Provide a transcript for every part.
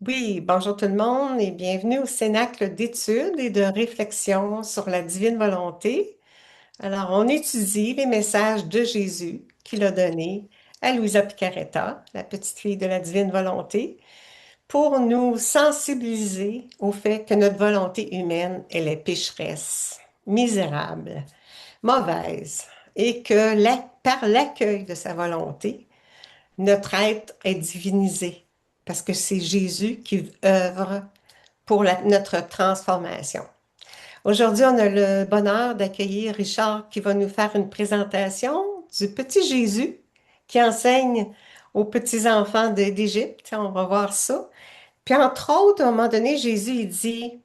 Oui, bonjour tout le monde et bienvenue au Cénacle d'études et de réflexion sur la divine volonté. Alors, on étudie les messages de Jésus qu'il a donnés à Luisa Picaretta, la petite fille de la divine volonté, pour nous sensibiliser au fait que notre volonté humaine, elle est pécheresse, misérable, mauvaise, et que par l'accueil de sa volonté, notre être est divinisé parce que c'est Jésus qui œuvre pour notre transformation. Aujourd'hui, on a le bonheur d'accueillir Richard qui va nous faire une présentation du petit Jésus qui enseigne aux petits-enfants d'Égypte. On va voir ça. Puis entre autres, à un moment donné, Jésus, il dit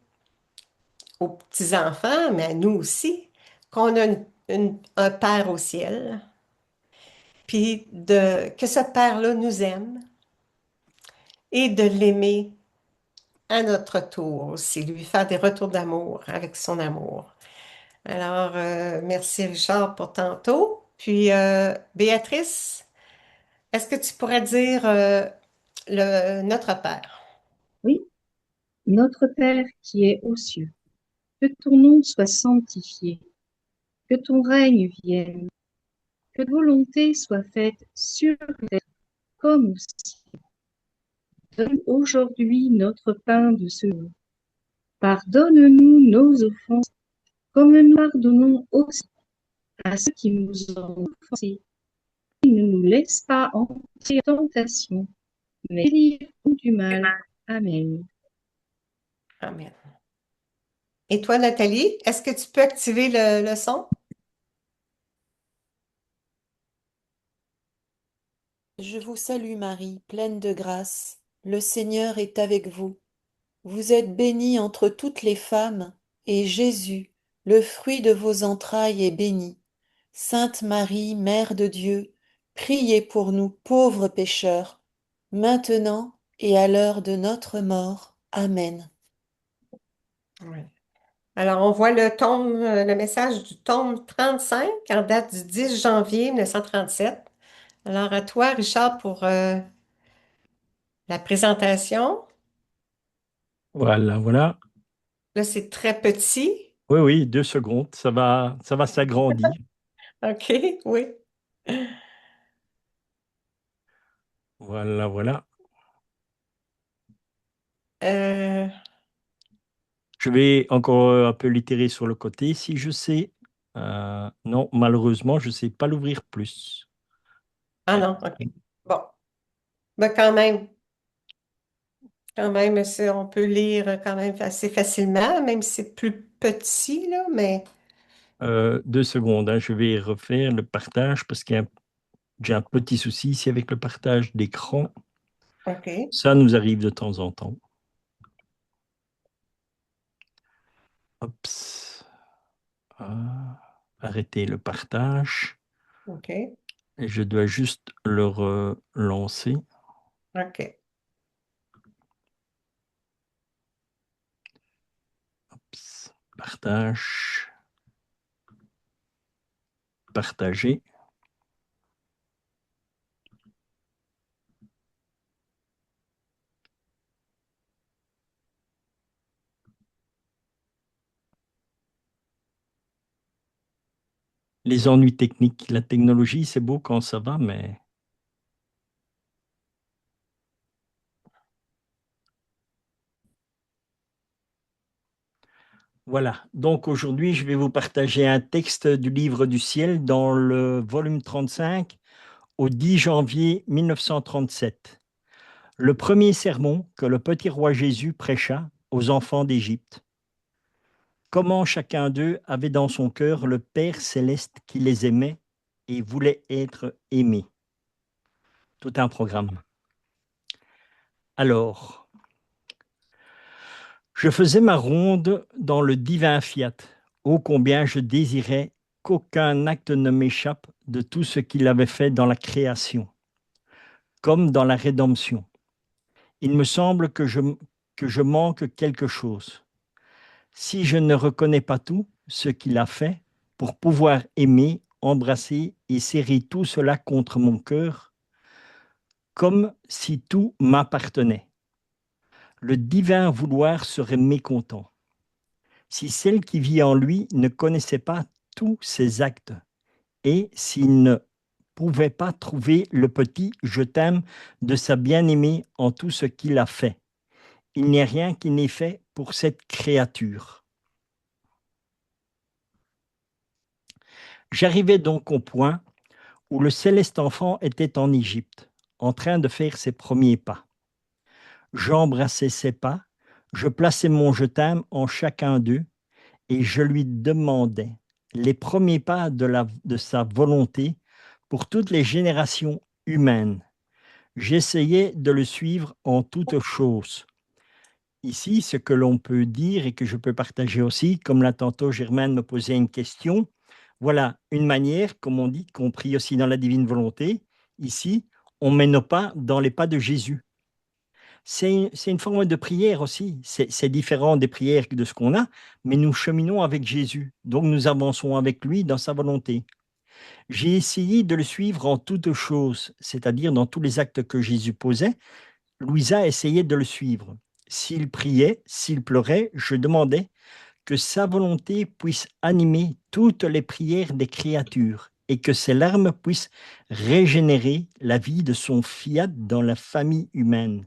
aux petits-enfants, mais à nous aussi, qu'on a un Père au ciel, puis que ce Père-là nous aime et de l'aimer à notre tour aussi, lui faire des retours d'amour avec son amour. Alors, merci Richard pour tantôt. Puis, Béatrice, est-ce que tu pourrais dire Notre Père? Oui, notre Père qui es aux cieux, que ton nom soit sanctifié, que ton règne vienne, que ta volonté soit faite sur terre comme au ciel. Donne aujourd'hui notre pain de ce jour. Pardonne-nous nos offenses, comme nous pardonnons aussi à ceux qui nous ont offensés. Et ne nous laisse pas entrer en tentation, mais délivre-nous du mal. Amen. Amen. Et toi, Nathalie, est-ce que tu peux activer le son? Je vous salue Marie, pleine de grâce. Le Seigneur est avec vous. Vous êtes bénie entre toutes les femmes, et Jésus, le fruit de vos entrailles, est béni. Sainte Marie, Mère de Dieu, priez pour nous pauvres pécheurs, maintenant et à l'heure de notre mort. Amen. Oui. Alors, on voit le message du tome 35 en date du 10 janvier 1937. Alors, à toi, Richard, pour la présentation. Voilà, voilà. Là, c'est très petit. Oui, oui, 2 secondes, ça va s'agrandir. OK, oui. Voilà, voilà. Euh, Je vais encore un peu l'itérer sur le côté si je sais. Non, malheureusement, je ne sais pas l'ouvrir plus. ah non, OK. Bon. Ben, quand même, on peut lire quand même assez facilement, même si c'est plus petit, là, mais 2 secondes, hein, je vais refaire le partage parce j'ai un petit souci ici avec le partage d'écran. OK, Ça nous arrive de temps en temps. Hop. Arrêter le partage. OK, Et je dois juste le relancer. OK. Partage. Partager. Les ennuis techniques, la technologie, c'est beau quand ça va, mais voilà. Donc aujourd'hui, je vais vous partager un texte du livre du ciel dans le volume 35 au 10 janvier 1937. Le premier sermon que le petit roi Jésus prêcha aux enfants d'Égypte. Comment chacun d'eux avait dans son cœur le Père céleste qui les aimait et voulait être aimé. Tout un programme. Alors, je faisais ma ronde dans le divin fiat. Ô combien je désirais qu'aucun acte ne m'échappe de tout ce qu'il avait fait dans la création, comme dans la rédemption. Il me semble que je manque quelque chose. Si je ne reconnais pas tout ce qu'il a fait pour pouvoir aimer, embrasser et serrer tout cela contre mon cœur, comme si tout m'appartenait. le divin vouloir serait mécontent si celle qui vit en lui ne connaissait pas tous ses actes et s'il ne pouvait pas trouver le petit je t'aime de sa bien-aimée en tout ce qu'il a fait. Il n'y a rien qui n'est fait pour cette créature. J'arrivais donc au point où le céleste enfant était en Égypte, en train de faire ses premiers pas. J'embrassais ses pas, je plaçais mon je t'aime en chacun d'eux et je lui demandais les premiers pas de sa volonté pour toutes les générations humaines. J'essayais de le suivre en toutes choses. Ici, ce que l'on peut dire et que je peux partager aussi, comme là tantôt Germaine me posait une question, voilà une manière, comme on dit, qu'on prie aussi dans la divine volonté. Ici, on met nos pas dans les pas de Jésus. C'est une forme de prière aussi. C'est différent des prières de ce qu'on a, mais nous cheminons avec Jésus. Donc nous avançons avec lui dans sa volonté. J'ai essayé de le suivre en toutes choses, c'est-à-dire dans tous les actes que Jésus posait. Louisa essayait de le suivre. S'il priait, s'il pleurait, je demandais que sa volonté puisse animer toutes les prières des créatures et que ses larmes puissent régénérer la vie de son fiat dans la famille humaine.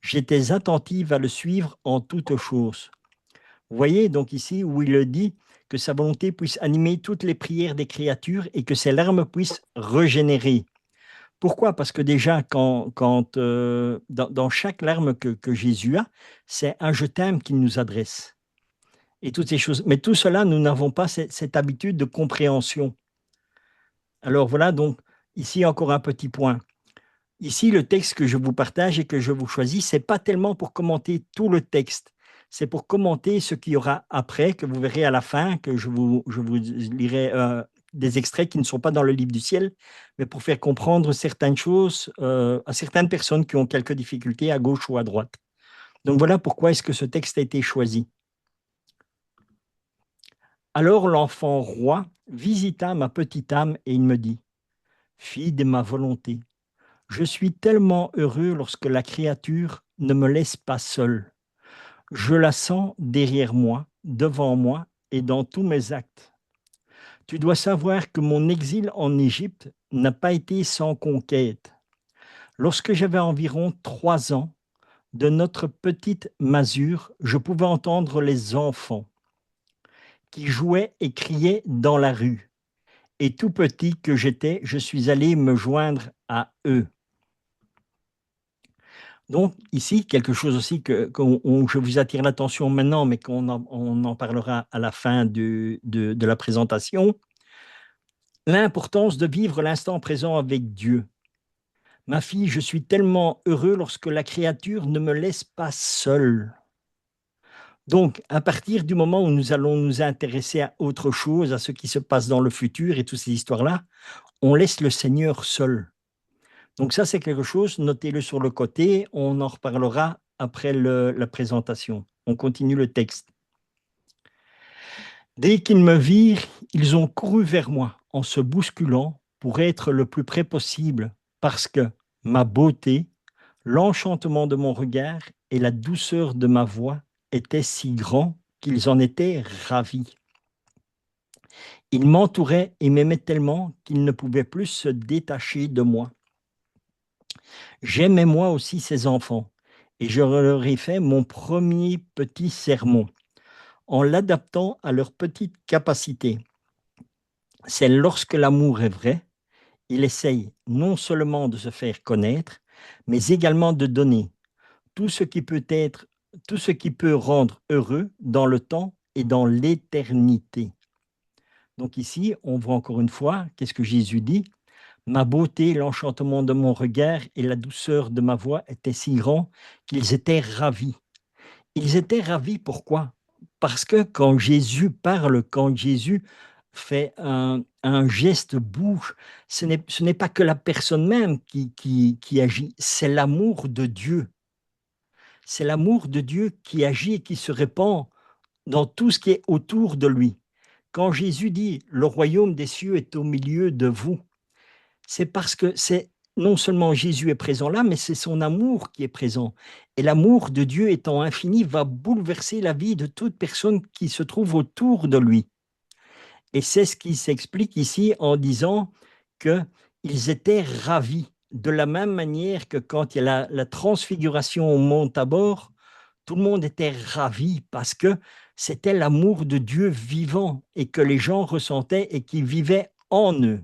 J'étais attentive à le suivre en toutes choses. Vous voyez donc ici où il le dit que sa volonté puisse animer toutes les prières des créatures et que ses larmes puissent régénérer. Pourquoi? Parce que déjà, dans chaque larme que Jésus a, c'est un je t'aime qu'il nous adresse. Et toutes ces choses. Mais tout cela, nous n'avons pas cette habitude de compréhension. Alors voilà, donc ici encore un petit point. Ici, le texte que je vous partage et que je vous choisis, ce n'est pas tellement pour commenter tout le texte, c'est pour commenter ce qu'il y aura après, que vous verrez à la fin, que je vous lirai des extraits qui ne sont pas dans le livre du ciel, mais pour faire comprendre certaines choses à certaines personnes qui ont quelques difficultés à gauche ou à droite. Donc voilà pourquoi est-ce que ce texte a été choisi. Alors l'enfant roi visita ma petite âme et il me dit, « Fille de ma volonté, je suis tellement heureux lorsque la créature ne me laisse pas seule. Je la sens derrière moi, devant moi et dans tous mes actes. Tu dois savoir que mon exil en Égypte n'a pas été sans conquête. Lorsque j'avais environ 3 ans, de notre petite masure, je pouvais entendre les enfants qui jouaient et criaient dans la rue. Et tout petit que j'étais, je suis allé me joindre à eux. » Donc, ici, quelque chose aussi que je vous attire l'attention maintenant, mais on en parlera à la fin de la présentation. L'importance de vivre l'instant présent avec Dieu. Ma fille, je suis tellement heureux lorsque la créature ne me laisse pas seule. Donc, à partir du moment où nous allons nous intéresser à autre chose, à ce qui se passe dans le futur et toutes ces histoires-là, on laisse le Seigneur seul. Donc ça, c'est quelque chose, notez-le sur le côté, on en reparlera après la présentation. On continue le texte. Dès qu'ils me virent, ils ont couru vers moi en se bousculant pour être le plus près possible, parce que ma beauté, l'enchantement de mon regard et la douceur de ma voix étaient si grands qu'ils en étaient ravis. Ils m'entouraient et m'aimaient tellement qu'ils ne pouvaient plus se détacher de moi. J'aimais moi aussi ces enfants, et je leur ai fait mon premier petit sermon, en l'adaptant à leur petite capacité. C'est lorsque l'amour est vrai, il essaye non seulement de se faire connaître, mais également de donner tout ce qui peut être, tout ce qui peut rendre heureux dans le temps et dans l'éternité. Donc ici, on voit encore une fois, qu'est-ce que Jésus dit? Ma beauté, l'enchantement de mon regard et la douceur de ma voix étaient si grands qu'ils étaient ravis. Ils étaient ravis, pourquoi? Parce que quand Jésus parle, quand Jésus fait un geste bouge, ce n'est pas que la personne même qui agit, c'est l'amour de Dieu. C'est l'amour de Dieu qui agit et qui se répand dans tout ce qui est autour de lui. Quand Jésus dit « le royaume des cieux est au milieu de vous », c'est parce que c'est non seulement Jésus est présent là, mais c'est son amour qui est présent. Et l'amour de Dieu étant infini va bouleverser la vie de toute personne qui se trouve autour de lui. Et c'est ce qui s'explique ici en disant qu'ils étaient ravis. De la même manière que quand il y a la transfiguration au mont Tabor, tout le monde était ravi parce que c'était l'amour de Dieu vivant et que les gens ressentaient et qui vivait en eux.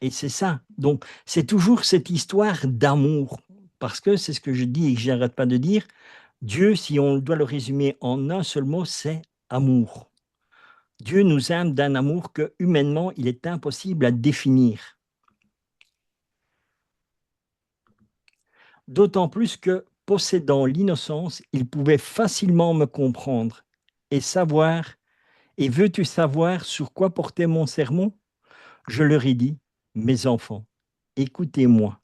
Et c'est ça. Donc, c'est toujours cette histoire d'amour. Parce que c'est ce que je dis et que je n'arrête pas de dire, Dieu, si on doit le résumer en un seul mot, c'est amour. Dieu nous aime d'un amour que, humainement, il est impossible à définir. D'autant plus que, possédant l'innocence, il pouvait facilement me comprendre et savoir. Et veux-tu savoir sur quoi portait mon sermon? Je leur ai dit, mes enfants, écoutez-moi.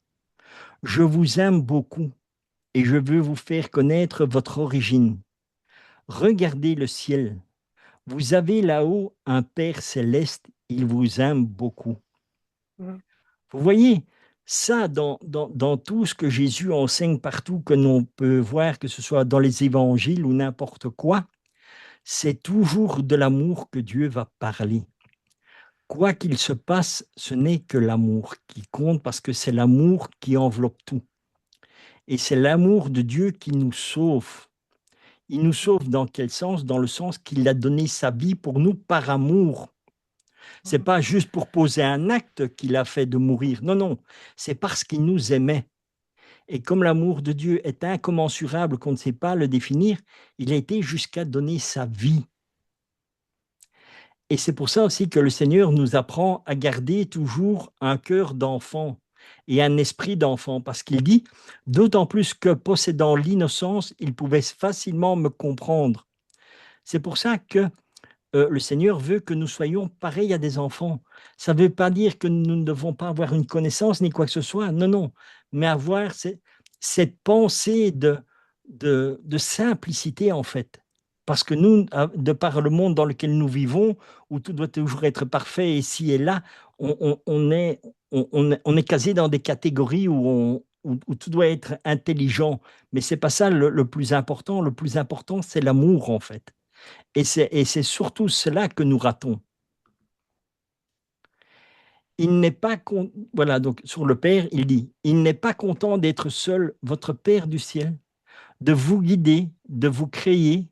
Je vous aime beaucoup et je veux vous faire connaître votre origine. Regardez le ciel. Vous avez là-haut un Père céleste, il vous aime beaucoup. Mm. Vous voyez, ça, dans tout ce que Jésus enseigne partout, que l'on peut voir, que ce soit dans les évangiles ou n'importe quoi, c'est toujours de l'amour que Dieu va parler. Quoi qu'il se passe, ce n'est que l'amour qui compte parce que c'est l'amour qui enveloppe tout. Et c'est l'amour de Dieu qui nous sauve. Il nous sauve dans quel sens? Dans le sens qu'il a donné sa vie pour nous par amour. C'est pas juste pour poser un acte qu'il a fait de mourir. Non, non, c'est parce qu'il nous aimait. Et comme l'amour de Dieu est incommensurable, qu'on ne sait pas le définir, il a été jusqu'à donner sa vie. Et c'est pour ça aussi que le Seigneur nous apprend à garder toujours un cœur d'enfant et un esprit d'enfant, parce qu'il dit, d'autant plus que possédant l'innocence, il pouvait facilement me comprendre. C'est pour ça que le Seigneur veut que nous soyons pareils à des enfants. Ça ne veut pas dire que nous ne devons pas avoir une connaissance ni quoi que ce soit, non, non, mais avoir cette pensée de simplicité en fait. Parce que nous, de par le monde dans lequel nous vivons, où tout doit toujours être parfait ici et là, on est casé dans des catégories où tout doit être intelligent. Mais ce n'est pas ça le plus important. Le plus important, c'est l'amour en fait. Et c'est surtout cela que nous ratons. Il n'est pas voilà, donc sur le Père, il dit, il n'est pas content d'être seul, votre Père du ciel, de vous guider, de vous créer,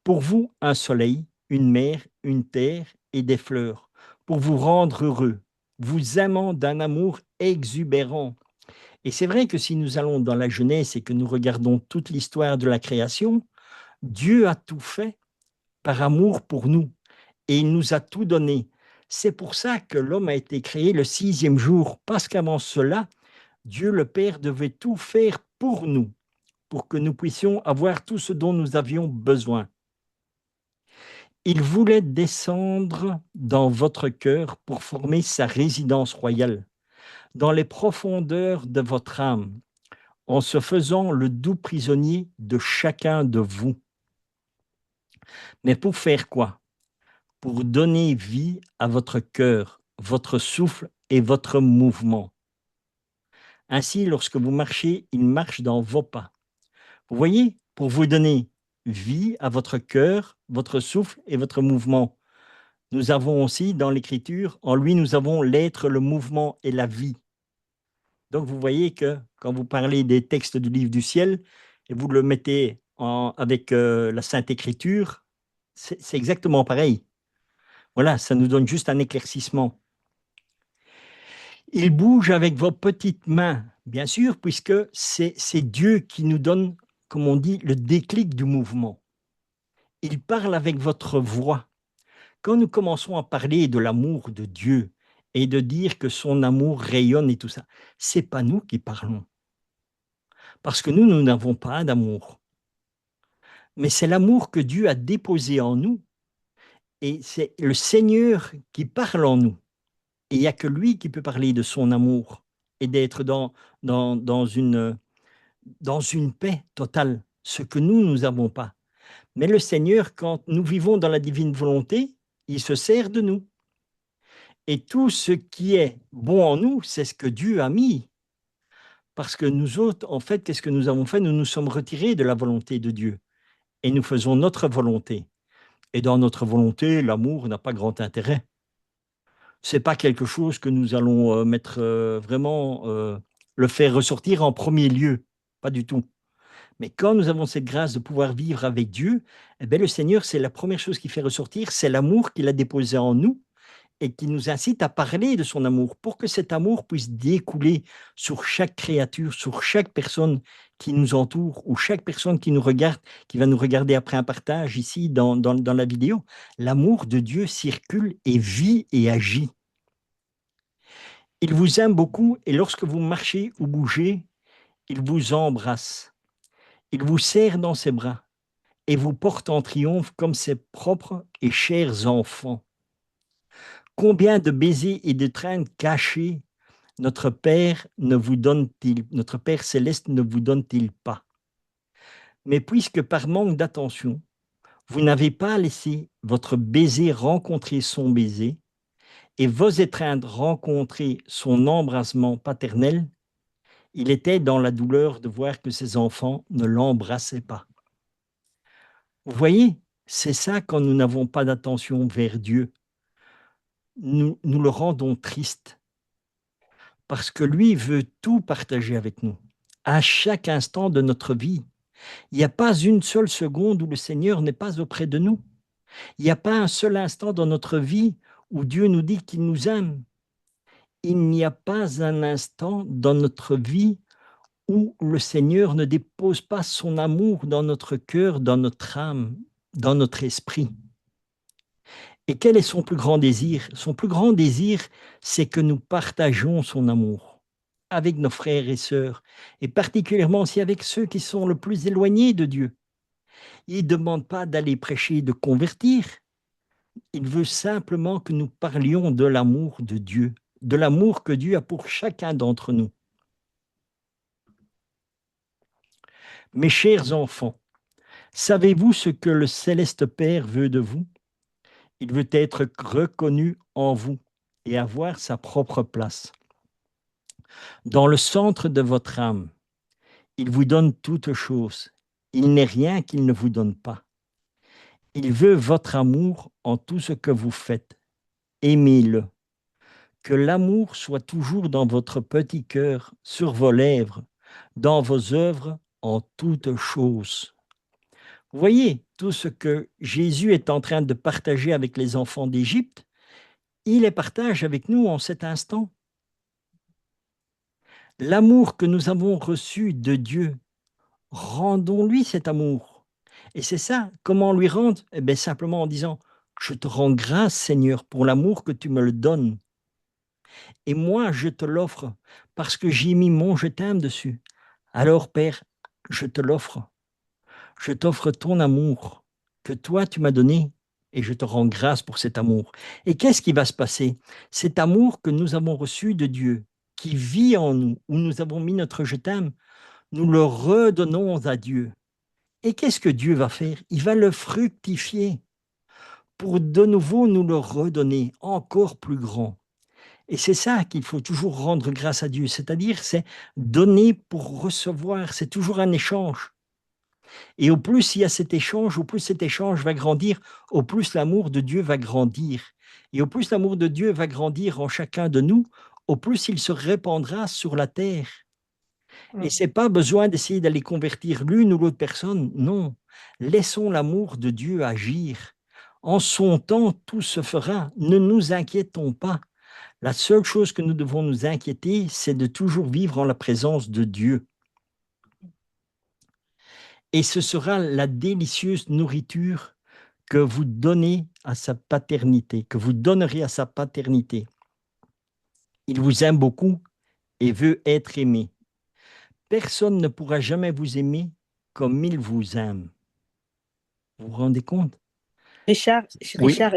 pour vous un soleil, une mer, une terre et des fleurs, pour vous rendre heureux, vous aimant d'un amour exubérant. Et c'est vrai que si nous allons dans la Genèse et que nous regardons toute l'histoire de la création, Dieu a tout fait par amour pour nous. Et il nous a tout donné. C'est pour ça que l'homme a été créé le 6e jour, parce qu'avant cela, Dieu le Père devait tout faire pour nous, pour que nous puissions avoir tout ce dont nous avions besoin. Il voulait descendre dans votre cœur pour former sa résidence royale, dans les profondeurs de votre âme, en se faisant le doux prisonnier de chacun de vous. Mais pour faire quoi? Pour donner vie à votre cœur, votre souffle et votre mouvement. Ainsi, lorsque vous marchez, il marche dans vos pas. Vous voyez, pour vous donner vie à votre cœur, votre souffle et votre mouvement. Nous avons aussi dans l'Écriture, en lui, nous avons l'être, le mouvement et la vie. Donc, vous voyez que quand vous parlez des textes du livre du ciel et vous le mettez avec la Sainte Écriture, c'est exactement pareil. Voilà, ça nous donne juste un éclaircissement. Il bouge avec vos petites mains, bien sûr, puisque c'est Dieu qui nous donne, comme on dit, le déclic du mouvement. Il parle avec votre voix. Quand nous commençons à parler de l'amour de Dieu et de dire que son amour rayonne et tout ça, c'est pas nous qui parlons. Parce que nous n'avons pas d'amour. Mais c'est l'amour que Dieu a déposé en nous et c'est le Seigneur qui parle en nous. Et il n'y a que lui qui peut parler de son amour et d'être dans une paix totale, ce que nous n'avons pas. Mais le Seigneur, quand nous vivons dans la divine volonté, il se sert de nous. Et tout ce qui est bon en nous, c'est ce que Dieu a mis. Parce que nous autres, en fait, qu'est-ce que nous avons fait? Nous nous sommes retirés de la volonté de Dieu et nous faisons notre volonté. Et dans notre volonté, l'amour n'a pas grand intérêt. C'est pas quelque chose que nous allons mettre vraiment le faire ressortir en premier lieu, pas du tout. Mais quand nous avons cette grâce de pouvoir vivre avec Dieu, eh bien, le Seigneur, c'est la première chose qui fait ressortir, c'est l'amour qu'il a déposé en nous et qui nous incite à parler de son amour pour que cet amour puisse découler sur chaque créature, sur chaque personne qui nous entoure ou chaque personne qui nous regarde, qui va nous regarder après un partage ici dans la vidéo. L'amour de Dieu circule et vit et agit. Il vous aime beaucoup et lorsque vous marchez ou bougez, il vous embrasse. Il vous serre dans ses bras et vous porte en triomphe comme ses propres et chers enfants. Combien de baisers et de traînes cachés notre Père notre Père céleste ne vous donne-t-il pas? Mais puisque par manque d'attention, vous n'avez pas laissé votre baiser rencontrer son baiser et vos étreintes rencontrer son embrassement paternel, il était dans la douleur de voir que ses enfants ne l'embrassaient pas. Vous voyez, c'est ça quand nous n'avons pas d'attention vers Dieu. Nous le rendons triste parce que lui veut tout partager avec nous, à chaque instant de notre vie. Il n'y a pas une seule seconde où le Seigneur n'est pas auprès de nous. Il n'y a pas un seul instant dans notre vie où Dieu nous dit qu'il nous aime. Il n'y a pas un instant dans notre vie où le Seigneur ne dépose pas son amour dans notre cœur, dans notre âme, dans notre esprit. Et quel est son plus grand désir? Son plus grand désir, c'est que nous partageons son amour avec nos frères et sœurs, et particulièrement aussi avec ceux qui sont le plus éloignés de Dieu. Il ne demande pas d'aller prêcher, de convertir. Il veut simplement que nous parlions de l'amour de Dieu, de l'amour que Dieu a pour chacun d'entre nous. Mes chers enfants, savez-vous ce que le Céleste Père veut de vous? Il veut être reconnu en vous et avoir sa propre place. Dans le centre de votre âme, il vous donne toutes choses. Il n'est rien qu'il ne vous donne pas. Il veut votre amour en tout ce que vous faites. Aimez-le. Que l'amour soit toujours dans votre petit cœur, sur vos lèvres, dans vos œuvres, en toutes choses. Vous voyez, tout ce que Jésus est en train de partager avec les enfants d'Égypte, il les partage avec nous en cet instant. L'amour que nous avons reçu de Dieu, rendons-lui cet amour. Et c'est ça, comment lui rendre? Eh bien, simplement en disant, je te rends grâce, Seigneur, pour l'amour que tu me le donnes. Et moi, je te l'offre parce que j'ai mis mon je t'aime dessus. Alors, Père, je te l'offre. Je t'offre ton amour que toi, tu m'as donné et je te rends grâce pour cet amour. Et qu'est-ce qui va se passer? Cet amour que nous avons reçu de Dieu, qui vit en nous, où nous avons mis notre je t'aime, nous le redonnons à Dieu. Et qu'est-ce que Dieu va faire? Il va le fructifier pour de nouveau nous le redonner encore plus grand. Et c'est ça qu'il faut toujours rendre grâce à Dieu, c'est-à-dire c'est donner pour recevoir, c'est toujours un échange. Et au plus il y a cet échange, au plus cet échange va grandir, au plus l'amour de Dieu va grandir. Et au plus l'amour de Dieu va grandir en chacun de nous, au plus il se répandra sur la terre. Et c'est pas besoin d'essayer d'aller convertir l'une ou l'autre personne, non. Laissons l'amour de Dieu agir. En son temps, tout se fera. Ne nous inquiétons pas. La seule chose que nous devons nous inquiéter, c'est de toujours vivre en la présence de Dieu. Et ce sera la délicieuse nourriture que vous donnez à sa paternité, que vous donnerez à sa paternité. Il vous aime beaucoup et veut être aimé. Personne ne pourra jamais vous aimer comme il vous aime. Vous vous rendez compte? Richard, Oui. Richard,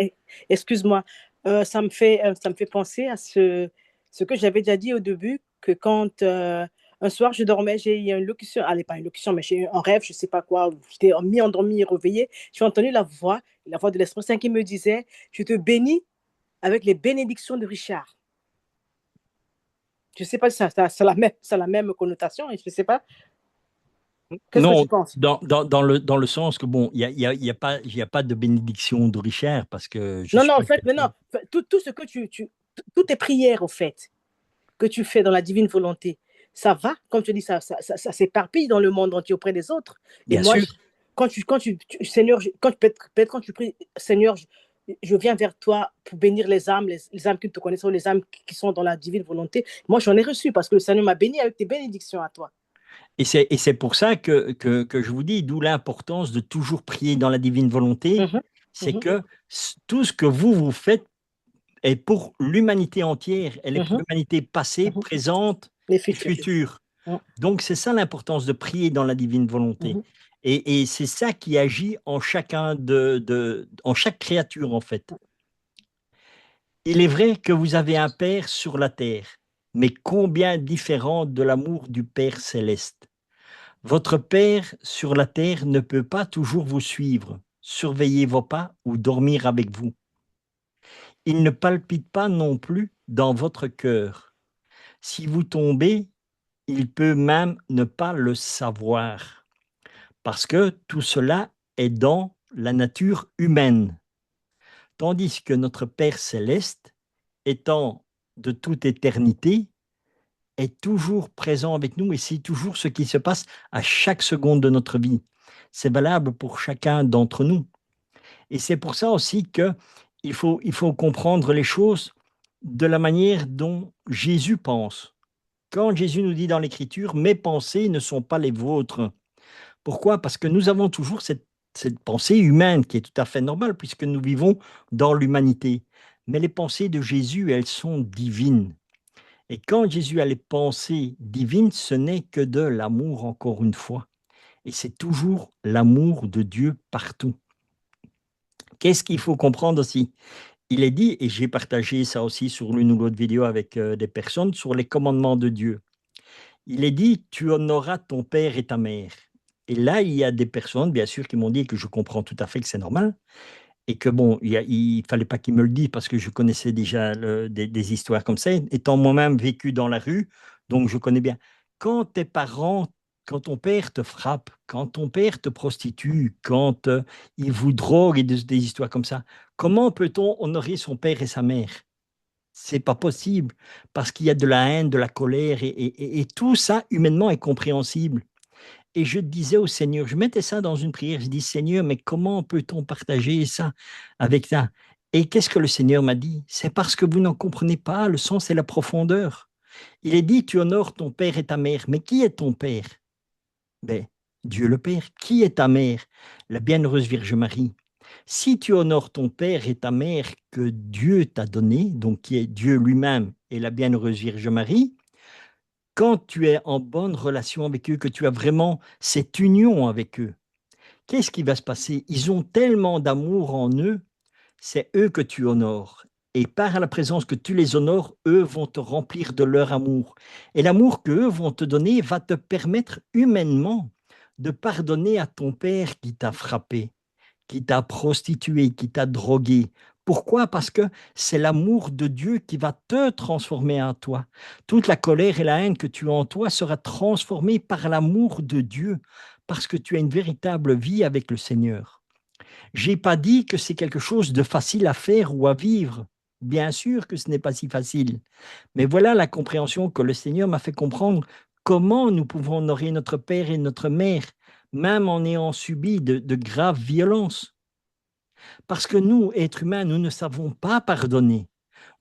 excuse-moi, ça me fait penser à ce que j'avais déjà dit au début, que quand un soir je dormais, j'ai eu une locution, allez, pas une locution, mais j'ai eu un rêve, je ne sais pas quoi, j'étais mi-endormie, réveillée, j'ai entendu la voix de l'Esprit Saint qui me disait, je te bénis avec les bénédictions de Richard. Je ne sais pas si ça a la même connotation, je ne sais pas. Qu'est-ce que tu Non, penses? dans le sens que, bon, il y a pas de bénédiction de Richard parce que je Non, suis non, en pas fait, mais non, chrétien. tout ce que toutes tes prières, au fait, que tu fais dans la divine volonté, ça va, comme tu dis, ça s'éparpille dans le monde entier auprès des autres. Et Bien moi, sûr. Seigneur, peut-être quand tu pries, Seigneur, je viens vers toi pour bénir les âmes qui te connaissent, ou les âmes qui sont dans la divine volonté. Moi, j'en ai reçu parce que le Seigneur m'a béni avec tes bénédictions à toi. Et c'est pour ça que je vous dis, d'où l'importance de toujours prier dans la divine volonté, Mhm, c'est mhm, que tout ce que vous faites est pour l'humanité entière. Elle est pour mhm, l'humanité passée, mhm. présente Les et futurs. future. Mhm, Donc, c'est ça l'importance de prier dans la divine volonté. mhm, Et c'est ça qui agit en chacun en chaque créature, en fait. Il est vrai que vous avez un Père sur la terre, mais combien différent de l'amour du Père céleste. Votre Père sur la terre ne peut pas toujours vous suivre, surveiller vos pas ou dormir avec vous. Il ne palpite pas non plus dans votre cœur. Si vous tombez, il peut même ne pas le savoir, parce que tout cela est dans la nature humaine. Tandis que notre Père céleste, étant de toute éternité, est toujours présent avec nous et c'est toujours ce qui se passe à chaque seconde de notre vie. C'est valable pour chacun d'entre nous. Et c'est pour ça aussi que il faut comprendre les choses de la manière dont Jésus pense. Quand Jésus nous dit dans l'Écriture, mes pensées ne sont pas les vôtres. Pourquoi? Parce que nous avons toujours cette pensée humaine qui est tout à fait normale puisque nous vivons dans l'humanité. Mais les pensées de Jésus, elles sont divines. Et quand Jésus a les pensées divines, ce n'est que de l'amour encore une fois. Et c'est toujours l'amour de Dieu partout. Qu'est-ce qu'il faut comprendre aussi? Il est dit, et j'ai partagé ça aussi sur l'une ou l'autre vidéo avec des personnes, sur les commandements de Dieu. Il est dit, tu honoreras ton père et ta mère. Et là, il y a des personnes, bien sûr, qui m'ont dit que je comprends tout à fait que c'est normal, et que bon, il fallait pas qu'ils me le disent parce que je connaissais déjà des histoires comme ça, étant moi-même vécu dans la rue, donc je connais bien. Quand tes parents, quand ton père te frappe, quand ton père te prostitue, quand il vous drogue et des histoires comme ça, comment peut-on honorer son père et sa mère? C'est pas possible parce qu'il y a de la haine, de la colère et tout ça humainement est compréhensible. Et je disais au Seigneur, je mettais ça dans une prière, je dis Seigneur, mais comment peut-on partager ça avec ça? Et qu'est-ce que le Seigneur m'a dit? C'est parce que vous n'en comprenez pas le sens et la profondeur. Il est dit, tu honores ton père et ta mère. Mais qui est ton père? Ben, Dieu le Père. Qui est ta mère? La bienheureuse Vierge Marie. Si tu honores ton père et ta mère que Dieu t'a donné, donc qui est Dieu lui-même et la bienheureuse Vierge Marie, quand tu es en bonne relation avec eux, que tu as vraiment cette union avec eux, qu'est-ce qui va se passer? Ils ont tellement d'amour en eux, c'est eux que tu honores. Et par la présence que tu les honores, eux vont te remplir de leur amour. Et l'amour qu'eux vont te donner va te permettre humainement de pardonner à ton père qui t'a frappé, qui t'a prostitué, qui t'a drogué. Pourquoi? Parce que c'est l'amour de Dieu qui va te transformer en toi. Toute la colère et la haine que tu as en toi sera transformée par l'amour de Dieu, parce que tu as une véritable vie avec le Seigneur. J'ai pas dit que c'est quelque chose de facile à faire ou à vivre. Bien sûr que ce n'est pas si facile. Mais voilà la compréhension que le Seigneur m'a fait comprendre comment nous pouvons honorer notre Père et notre Mère, même en ayant subi de graves violences. Parce que nous, êtres humains, nous ne savons pas pardonner.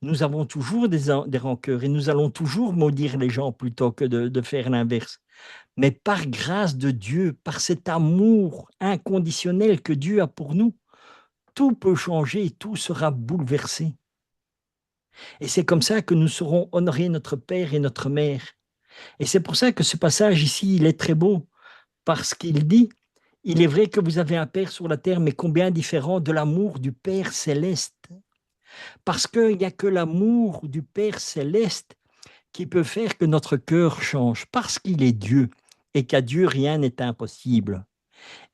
Nous avons toujours des rancœurs et nous allons toujours maudire les gens plutôt que de faire l'inverse. Mais par grâce de Dieu, par cet amour inconditionnel que Dieu a pour nous, tout peut changer, tout sera bouleversé. Et c'est comme ça que nous saurons honorer notre Père et notre Mère. Et c'est pour ça que ce passage ici, il est très beau, parce qu'il dit, il est vrai que vous avez un Père sur la terre, mais combien différent de l'amour du Père céleste. Parce qu'il n'y a que l'amour du Père céleste qui peut faire que notre cœur change, parce qu'il est Dieu, et qu'à Dieu rien n'est impossible.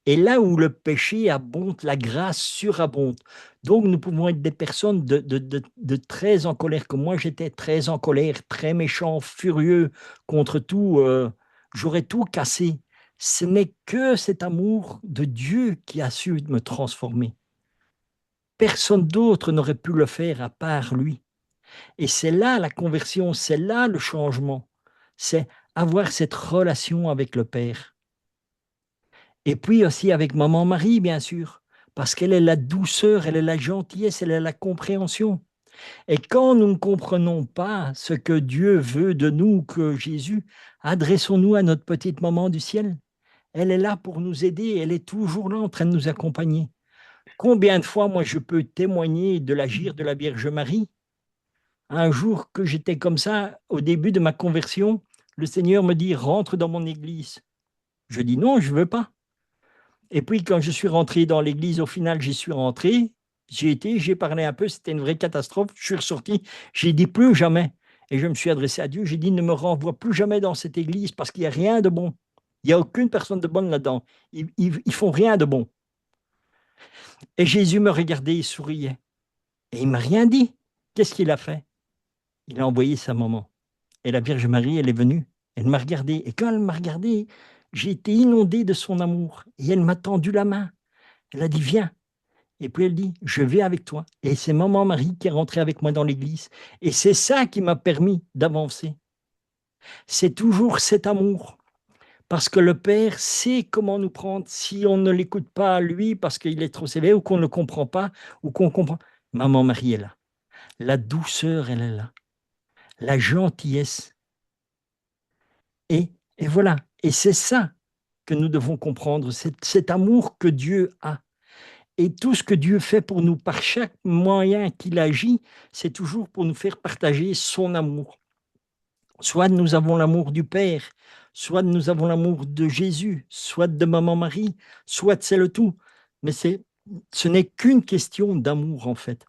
Et là où le péché abonde, la grâce surabonde. Donc, nous pouvons être des personnes de très en colère, comme moi j'étais très en colère, très méchant, furieux contre tout. J'aurais tout cassé. Ce n'est que cet amour de Dieu qui a su me transformer. Personne d'autre n'aurait pu le faire à part lui. Et c'est là la conversion, c'est là le changement. C'est avoir cette relation avec le Père. Et puis aussi avec Maman Marie, bien sûr, parce qu'elle est la douceur, elle est la gentillesse, elle est la compréhension. Et quand nous ne comprenons pas ce que Dieu veut de nous, que Jésus, adressons-nous à notre petite maman du ciel. Elle est là pour nous aider, elle est toujours là en train de nous accompagner. Combien de fois, moi, je peux témoigner de l'agir de la Vierge Marie? Un jour que j'étais comme ça, au début de ma conversion, le Seigneur me dit, rentre dans mon église. Je dis non, je ne veux pas. Et puis, quand je suis rentré dans l'église, au final, j'y suis rentré. J'ai parlé un peu, c'était une vraie catastrophe. Je suis ressorti, j'ai dit plus jamais. Et je me suis adressé à Dieu, j'ai dit, ne me renvoie plus jamais dans cette église parce qu'il n'y a rien de bon. Il n'y a aucune personne de bonne là-dedans. Ils font rien de bon. Et Jésus me regardait, il souriait. Et il ne m'a rien dit. Qu'est-ce qu'il a fait? Il a envoyé sa maman. Et la Vierge Marie, elle est venue. Elle m'a regardé. Et quand elle m'a regardé, j'ai été inondé de son amour. Et elle m'a tendu la main. Elle a dit, viens. Et puis elle dit, je vais avec toi. Et c'est Maman Marie qui est rentrée avec moi dans l'église. Et c'est ça qui m'a permis d'avancer. C'est toujours cet amour. Parce que le Père sait comment nous prendre si on ne l'écoute pas lui parce qu'il est trop sévère ou qu'on ne le comprend pas ou qu'on comprend. Maman Marie est là. La douceur, elle est là. La gentillesse. Et voilà. Et c'est ça que nous devons comprendre, cet amour que Dieu a. Et tout ce que Dieu fait pour nous par chaque moyen qu'il agit, c'est toujours pour nous faire partager son amour. Soit nous avons l'amour du Père, soit nous avons l'amour de Jésus, soit de Maman Marie, soit c'est le tout. Mais ce n'est qu'une question d'amour en fait.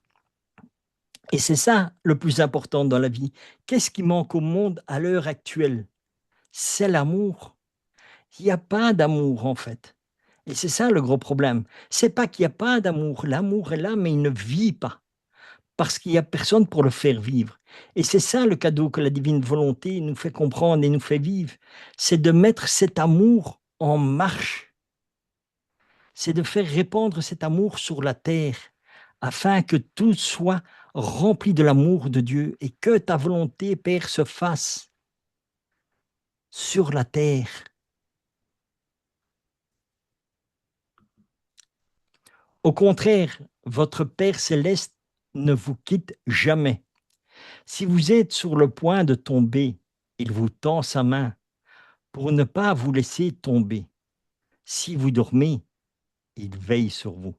Et c'est ça le plus important dans la vie. Qu'est-ce qui manque au monde à l'heure actuelle? C'est l'amour. Il n'y a pas d'amour en fait. Et c'est ça le gros problème. C'est pas qu'il n'y a pas d'amour. L'amour est là, mais il ne vit pas. Parce qu'il n'y a personne pour le faire vivre. Et c'est ça le cadeau que la divine volonté nous fait comprendre et nous fait vivre. C'est de mettre cet amour en marche. C'est de faire répandre cet amour sur la terre, afin que tout soit rempli de l'amour de Dieu et que ta volonté, Père, se fasse sur la terre. Au contraire, votre Père céleste ne vous quitte jamais. Si vous êtes sur le point de tomber, il vous tend sa main pour ne pas vous laisser tomber. Si vous dormez, il veille sur vous.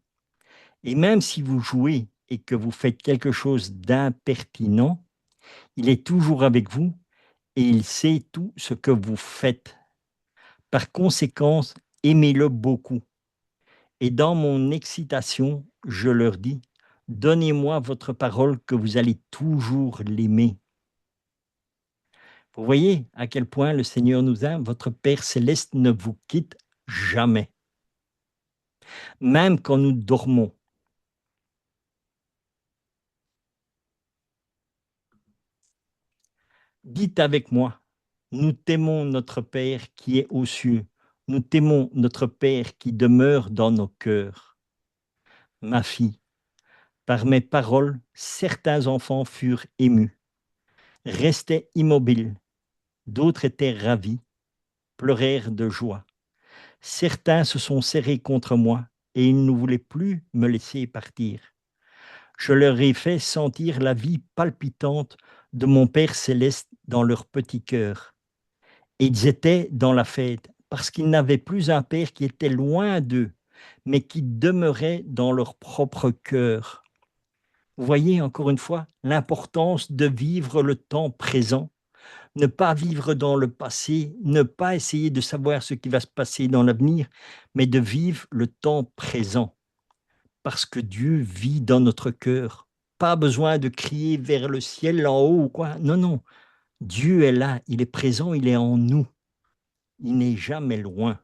Et même si vous jouez et que vous faites quelque chose d'impertinent, il est toujours avec vous et il sait tout ce que vous faites. Par conséquent, aimez-le beaucoup. Et dans mon excitation, je leur dis, donnez-moi votre parole que vous allez toujours l'aimer. Vous voyez à quel point le Seigneur nous aime, votre Père céleste ne vous quitte jamais. Même quand nous dormons. Dites avec moi, nous t'aimons notre Père qui est aux cieux, nous t'aimons notre Père qui demeure dans nos cœurs. Ma fille, par mes paroles, certains enfants furent émus, restaient immobiles, d'autres étaient ravis, pleurèrent de joie. Certains se sont serrés contre moi et ils ne voulaient plus me laisser partir. Je leur ai fait sentir la vie palpitante de mon Père céleste dans leur petit cœur. Et ils étaient dans la fête parce qu'ils n'avaient plus un Père qui était loin d'eux, mais qui demeurait dans leur propre cœur. Vous voyez encore une fois l'importance de vivre le temps présent, ne pas vivre dans le passé, ne pas essayer de savoir ce qui va se passer dans l'avenir, mais de vivre le temps présent. Parce que Dieu vit dans notre cœur. Pas besoin de crier vers le ciel en haut ou quoi. Non, non. Dieu est là, il est présent, il est en nous. Il n'est jamais loin.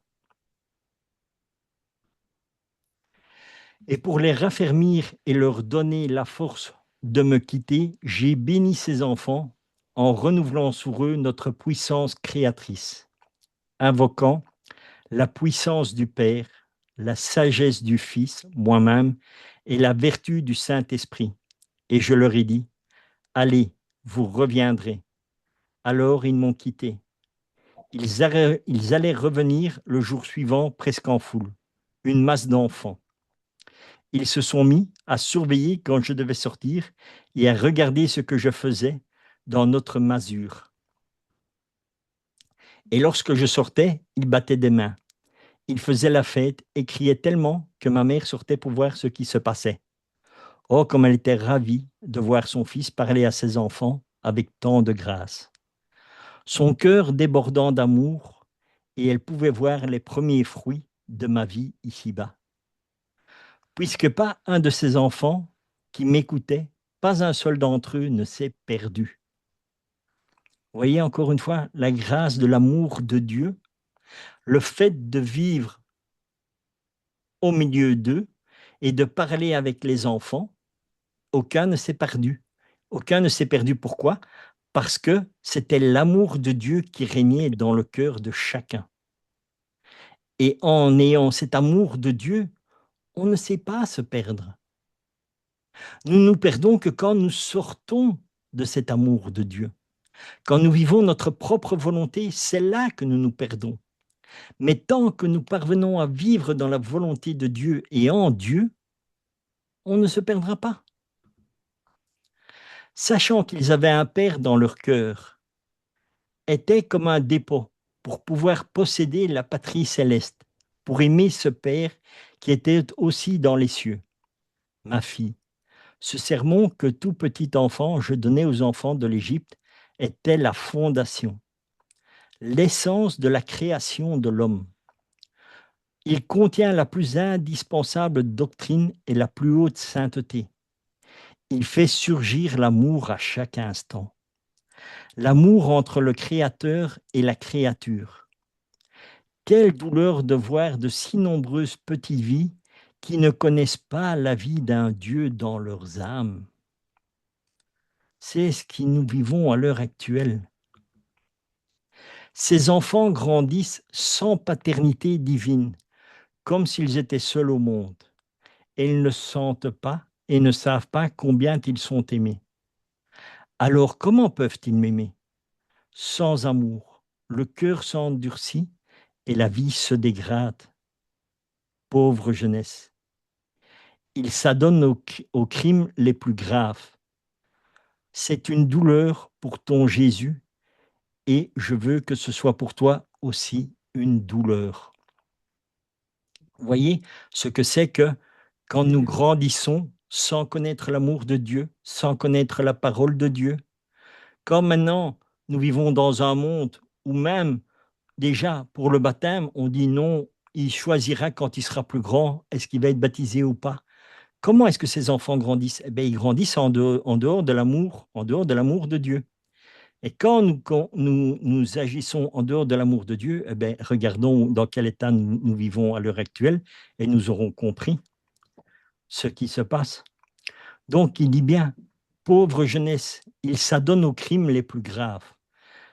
Et pour les raffermir et leur donner la force de me quitter, j'ai béni ces enfants en renouvelant sur eux notre puissance créatrice, invoquant la puissance du Père, la sagesse du Fils, moi-même, et la vertu du Saint-Esprit. Et je leur ai dit, allez, vous reviendrez. Alors ils m'ont quitté. Ils allaient revenir le jour suivant presque en foule, une masse d'enfants. Ils se sont mis à surveiller quand je devais sortir et à regarder ce que je faisais dans notre masure. Et lorsque je sortais, ils battaient des mains. Ils faisaient la fête et criaient tellement que ma mère sortait pour voir ce qui se passait. Oh, comme elle était ravie de voir son fils parler à ses enfants avec tant de grâce. Son cœur débordant d'amour, et elle pouvait voir les premiers fruits de ma vie ici-bas. Puisque pas un de ses enfants qui m'écoutait, pas un seul d'entre eux ne s'est perdu. Vous voyez encore une fois la grâce de l'amour de Dieu, le fait de vivre au milieu d'eux et de parler avec les enfants, aucun ne s'est perdu. Aucun ne s'est perdu. Pourquoi? Parce que c'était l'amour de Dieu qui régnait dans le cœur de chacun. Et en ayant cet amour de Dieu, on ne sait pas se perdre. Nous nous perdons que quand nous sortons de cet amour de Dieu. Quand nous vivons notre propre volonté, c'est là que nous nous perdons. Mais tant que nous parvenons à vivre dans la volonté de Dieu et en Dieu, on ne se perdra pas. Sachant qu'ils avaient un Père dans leur cœur, était comme un dépôt pour pouvoir posséder la patrie céleste, pour aimer ce Père qui était aussi dans les cieux. Ma fille, ce sermon que tout petit enfant je donnais aux enfants de l'Égypte était la fondation, l'essence de la création de l'homme. Il contient la plus indispensable doctrine et la plus haute sainteté. Il fait surgir l'amour à chaque instant. L'amour entre le Créateur et la créature. Quelle douleur de voir de si nombreuses petites vies qui ne connaissent pas la vie d'un Dieu dans leurs âmes. C'est ce que nous vivons à l'heure actuelle. Ces enfants grandissent sans paternité divine, comme s'ils étaient seuls au monde, et ils ne sentent pas et ne savent pas combien ils sont aimés. Alors comment peuvent-ils m'aimer? Sans amour, le cœur s'endurcit et la vie se dégrade. Pauvre jeunesse. Ils s'adonnent aux crimes les plus graves. C'est une douleur pour ton Jésus et je veux que ce soit pour toi aussi une douleur. Vous voyez ce que c'est que quand nous grandissons sans connaître l'amour de Dieu, sans connaître la parole de Dieu, comme maintenant nous vivons dans un monde où même déjà pour le baptême, on dit non, il choisira quand il sera plus grand, est-ce qu'il va être baptisé ou pas. Comment est-ce que ces enfants grandissent? Eh bien, ils grandissent en dehors de l'amour, en dehors de l'amour de Dieu. Et quand nous agissons en dehors de l'amour de Dieu, eh bien, regardons dans quel état nous vivons à l'heure actuelle et nous aurons compris ce qui se passe. Donc, il dit bien, pauvre jeunesse, il s'adonne aux crimes les plus graves.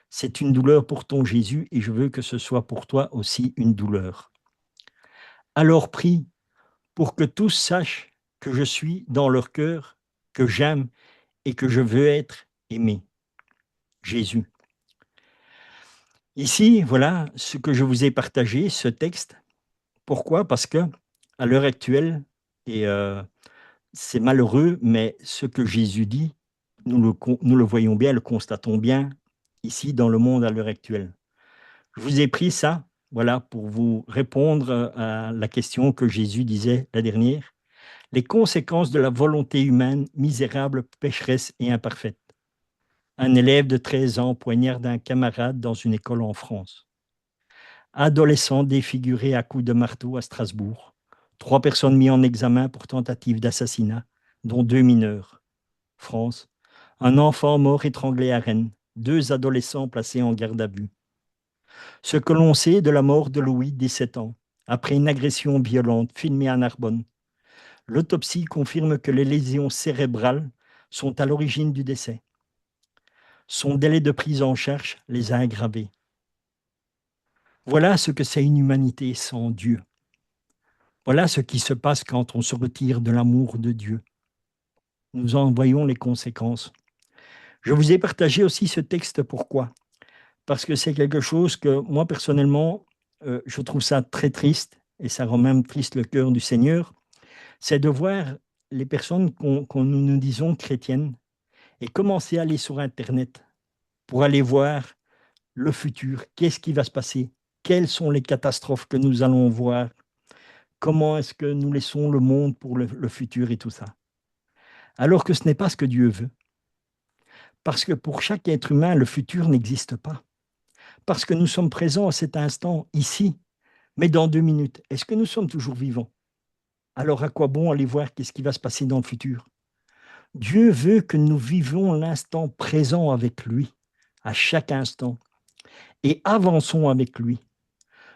C'est une douleur pour ton Jésus et je veux que ce soit pour toi aussi une douleur. Alors prie pour que tous sachent que je suis dans leur cœur, que j'aime et que je veux être aimé. Jésus. Ici, voilà ce que je vous ai partagé, ce texte. Pourquoi? Parce que à l'heure actuelle, et c'est malheureux, mais ce que Jésus dit, nous le voyons bien, le constatons bien ici dans le monde à l'heure actuelle. Je vous ai pris ça, voilà, pour vous répondre à la question que Jésus disait la dernière. Les conséquences de la volonté humaine misérable, pécheresse et imparfaite. Un élève de 13 ans poignarde un camarade dans une école en France. Adolescent défiguré à coups de marteau à Strasbourg. 3 personnes mises en examen pour tentative d'assassinat, dont 2 mineurs. France. Un enfant mort étranglé à Rennes. 2 adolescents placés en garde à vue. Ce que l'on sait de la mort de Louis, 17 ans, après une agression violente filmée à Narbonne. L'autopsie confirme que les lésions cérébrales sont à l'origine du décès. Son délai de prise en charge les a aggravés. Voilà ce que c'est une humanité sans Dieu. Voilà ce qui se passe quand on se retire de l'amour de Dieu. Nous en voyons les conséquences. Je vous ai partagé aussi ce texte, pourquoi? Parce que c'est quelque chose que moi, personnellement, je trouve ça très triste, et ça rend même triste le cœur du Seigneur, c'est de voir les personnes qu'on nous disons chrétiennes et commencer à aller sur Internet pour aller voir le futur, qu'est-ce qui va se passer, quelles sont les catastrophes que nous allons voir, comment est-ce que nous laissons le monde pour le futur et tout ça. Alors que ce n'est pas ce que Dieu veut. Parce que pour chaque être humain, le futur n'existe pas. Parce que nous sommes présents à cet instant, ici, mais dans 2 minutes. Est-ce que nous sommes toujours vivants? Alors à quoi bon aller voir qu'est-ce qui va se passer dans le futur? Dieu veut que nous vivions l'instant présent avec lui, à chaque instant, et avançons avec lui.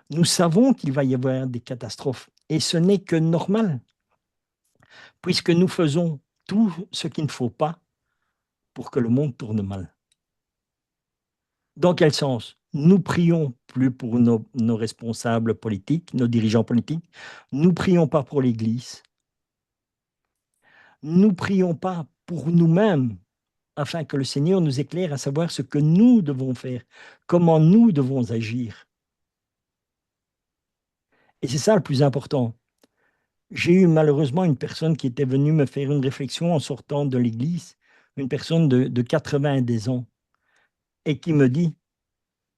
Nous savons qu'il va y avoir des catastrophes, et ce n'est que normal, puisque nous faisons tout ce qu'il ne faut pas pour que le monde tourne mal. Dans quel sens? Nous prions plus pour nos responsables politiques, nos dirigeants politiques. Nous prions pas pour l'Église. Nous prions pas pour nous-mêmes, afin que le Seigneur nous éclaire à savoir ce que nous devons faire, comment nous devons agir. Et c'est ça le plus important. J'ai eu malheureusement une personne qui était venue me faire une réflexion en sortant de l'église, une personne de 90 ans, et qui me dit,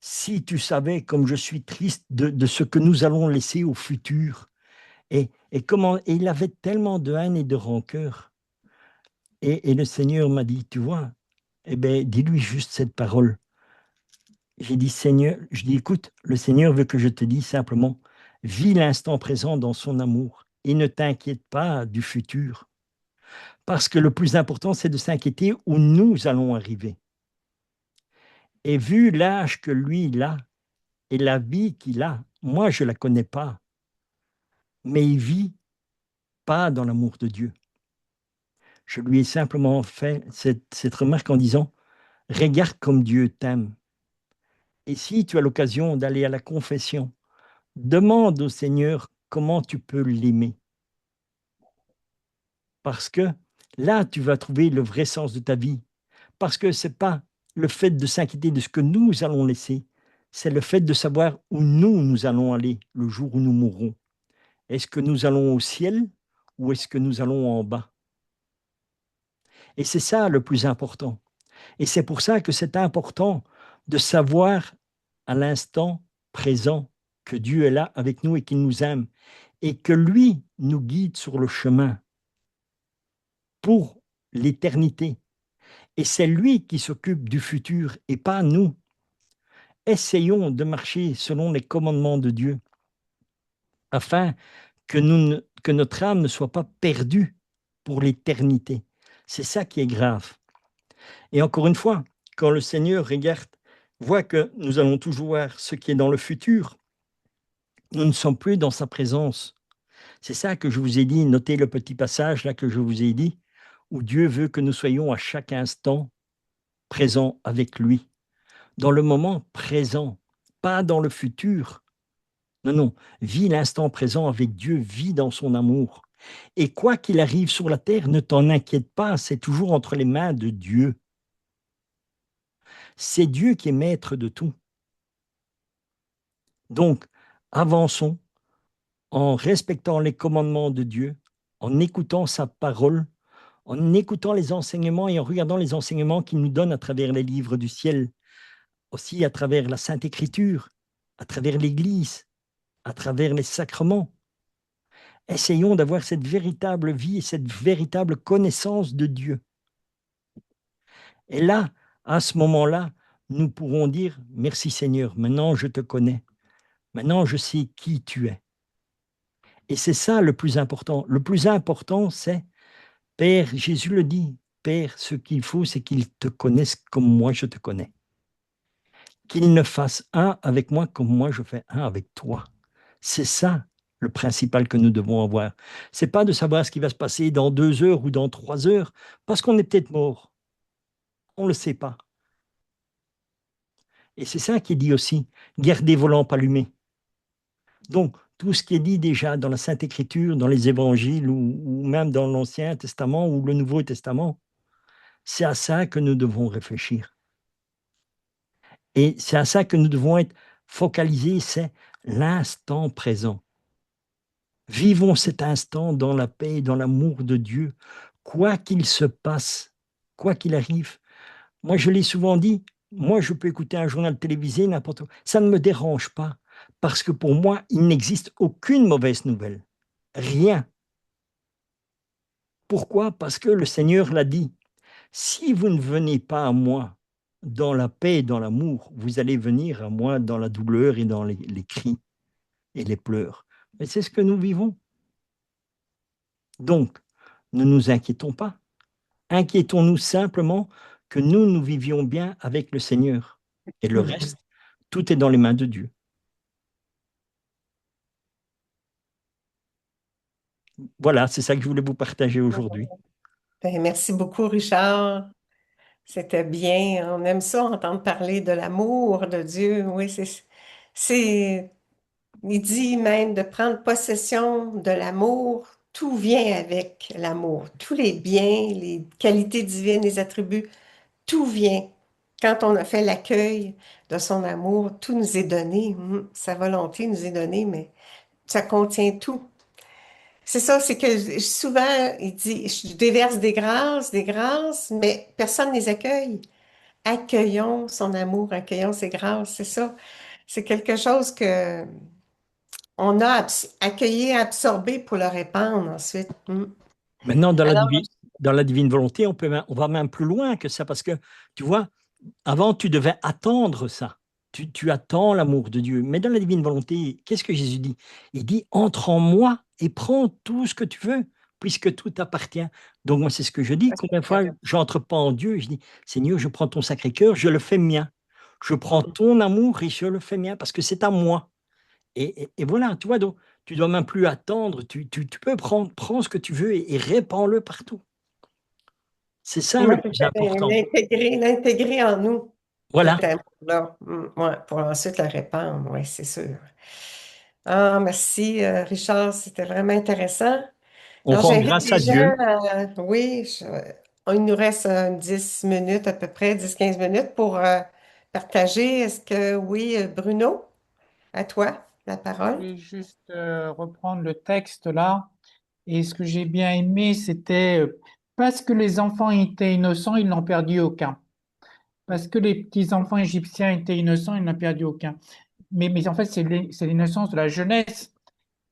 si tu savais comme je suis triste de ce que nous allons laisser au futur, et il avait tellement de haine et de rancœur. Et le Seigneur m'a dit, tu vois, eh bien, dis-lui juste cette parole. J'ai dit, Seigneur, je dis, écoute, le Seigneur veut que je te dise simplement, vis l'instant présent dans son amour et ne t'inquiète pas du futur. Parce que le plus important, c'est de s'inquiéter où nous allons arriver. Et vu l'âge que lui, il a, et la vie qu'il a, moi, je ne la connais pas, mais il vit pas dans l'amour de Dieu. Je lui ai simplement fait cette remarque en disant, regarde comme Dieu t'aime. Et si tu as l'occasion d'aller à la confession, demande au Seigneur comment tu peux l'aimer. Parce que là, tu vas trouver le vrai sens de ta vie. Parce que ce n'est pas le fait de s'inquiéter de ce que nous allons laisser, c'est le fait de savoir où nous allons aller le jour où nous mourrons. Est-ce que nous allons au ciel ou est-ce que nous allons en bas? Et c'est ça le plus important. Et c'est pour ça que c'est important de savoir à l'instant présent que Dieu est là avec nous et qu'il nous aime et que lui nous guide sur le chemin pour l'éternité. Et c'est lui qui s'occupe du futur et pas nous. Essayons de marcher selon les commandements de Dieu afin que notre âme ne soit pas perdue pour l'éternité. C'est ça qui est grave. Et encore une fois, quand le Seigneur regarde, voit que nous allons toujours voir ce qui est dans le futur, nous ne sommes plus dans sa présence. C'est ça que je vous ai dit, notez le petit passage là que je vous ai dit, où Dieu veut que nous soyons à chaque instant présents avec lui, dans le moment présent, pas dans le futur. Non, non, vis l'instant présent avec Dieu, vis dans son amour. Et quoi qu'il arrive sur la terre, ne t'en inquiète pas, c'est toujours entre les mains de Dieu. C'est Dieu qui est maître de tout. Donc, avançons en respectant les commandements de Dieu, en écoutant sa parole, en écoutant les enseignements et en regardant les enseignements qu'il nous donne à travers les livres du ciel, aussi à travers la Sainte Écriture, à travers l'Église, à travers les sacrements. Essayons d'avoir cette véritable vie et cette véritable connaissance de Dieu. Et là, à ce moment-là, nous pourrons dire, merci Seigneur, maintenant je te connais, maintenant je sais qui tu es. Et c'est ça le plus important. Le plus important, c'est, Père, Jésus le dit, Père, ce qu'il faut, c'est qu'ils te connaissent comme moi je te connais. Qu'ils ne fassent un avec moi comme moi je fais un avec toi. C'est ça le principal que nous devons avoir. C'est pas de savoir ce qui va se passer dans 2 heures ou dans 3 heures, parce qu'on est peut-être mort. On ne le sait pas. Et c'est ça qui est dit aussi, gardez vos lampes allumées. Donc, tout ce qui est dit déjà dans la Sainte Écriture, dans les évangiles ou même dans l'Ancien Testament ou le Nouveau Testament, c'est à ça que nous devons réfléchir. Et c'est à ça que nous devons être focalisés, c'est l'instant présent. Vivons cet instant dans la paix et dans l'amour de Dieu, quoi qu'il se passe, quoi qu'il arrive. Moi, je l'ai souvent dit, moi, je peux écouter un journal télévisé, n'importe quoi. Ça ne me dérange pas, parce que pour moi, il n'existe aucune mauvaise nouvelle. Rien. Pourquoi? Parce que le Seigneur l'a dit. Si vous ne venez pas à moi dans la paix et dans l'amour, vous allez venir à moi dans la douleur et dans les cris et les pleurs. Mais c'est ce que nous vivons. Donc, ne nous inquiétons pas. Inquiétons-nous simplement que nous vivions bien avec le Seigneur. Et le reste, tout est dans les mains de Dieu. Voilà, c'est ça que je voulais vous partager aujourd'hui. Ben, merci beaucoup, Richard. C'était bien. On aime ça, entendre parler de l'amour de Dieu. Oui, il dit même de prendre possession de l'amour. Tout vient avec l'amour. Tous les biens, les qualités divines, les attributs, tout vient. Quand on a fait l'accueil de son amour, tout nous est donné. Sa volonté nous est donnée, mais ça contient tout. C'est ça, c'est que souvent, il dit, je déverse des grâces, mais personne ne les accueille. Accueillons son amour, accueillons ses grâces, c'est ça. C'est quelque chose que on a accueilli, absorbé pour le répandre ensuite. Maintenant, Alors, dans la divine volonté, on va même plus loin que ça, parce que, tu vois, avant, tu devais attendre ça. Tu attends l'amour de Dieu. Mais dans la divine volonté, qu'est-ce que Jésus dit? Il dit, entre en moi et prends tout ce que tu veux, puisque tout t'appartient. Donc, moi, c'est ce que je dis. Combien de fois j'entre pas en Dieu, je dis, Seigneur, je prends ton sacré cœur, je le fais mien. Je prends ton amour et je le fais mien, parce que c'est à moi. Et voilà, tu vois, donc, tu dois même plus attendre. Tu peux prends ce que tu veux et répands-le partout. C'est ça ouais, le plus important. l'intégrer en nous, Voilà. cet amour-là, ouais, pour ensuite le répandre, oui, c'est sûr. Ah, merci, Richard, c'était vraiment intéressant. On Alors, rend j'invite grâce les à Dieu. gens oui, il nous reste 10 minutes à peu près, 10-15 minutes pour partager. Est-ce que, oui, Bruno, à toi, la Je parole? voulais juste reprendre le texte là. Et ce que j'ai bien aimé, c'était parce que les enfants étaient innocents, ils n'ont perdu aucun. Parce que les petits-enfants égyptiens étaient innocents, ils n'ont perdu aucun. Mais en fait, c'est l'innocence de la jeunesse.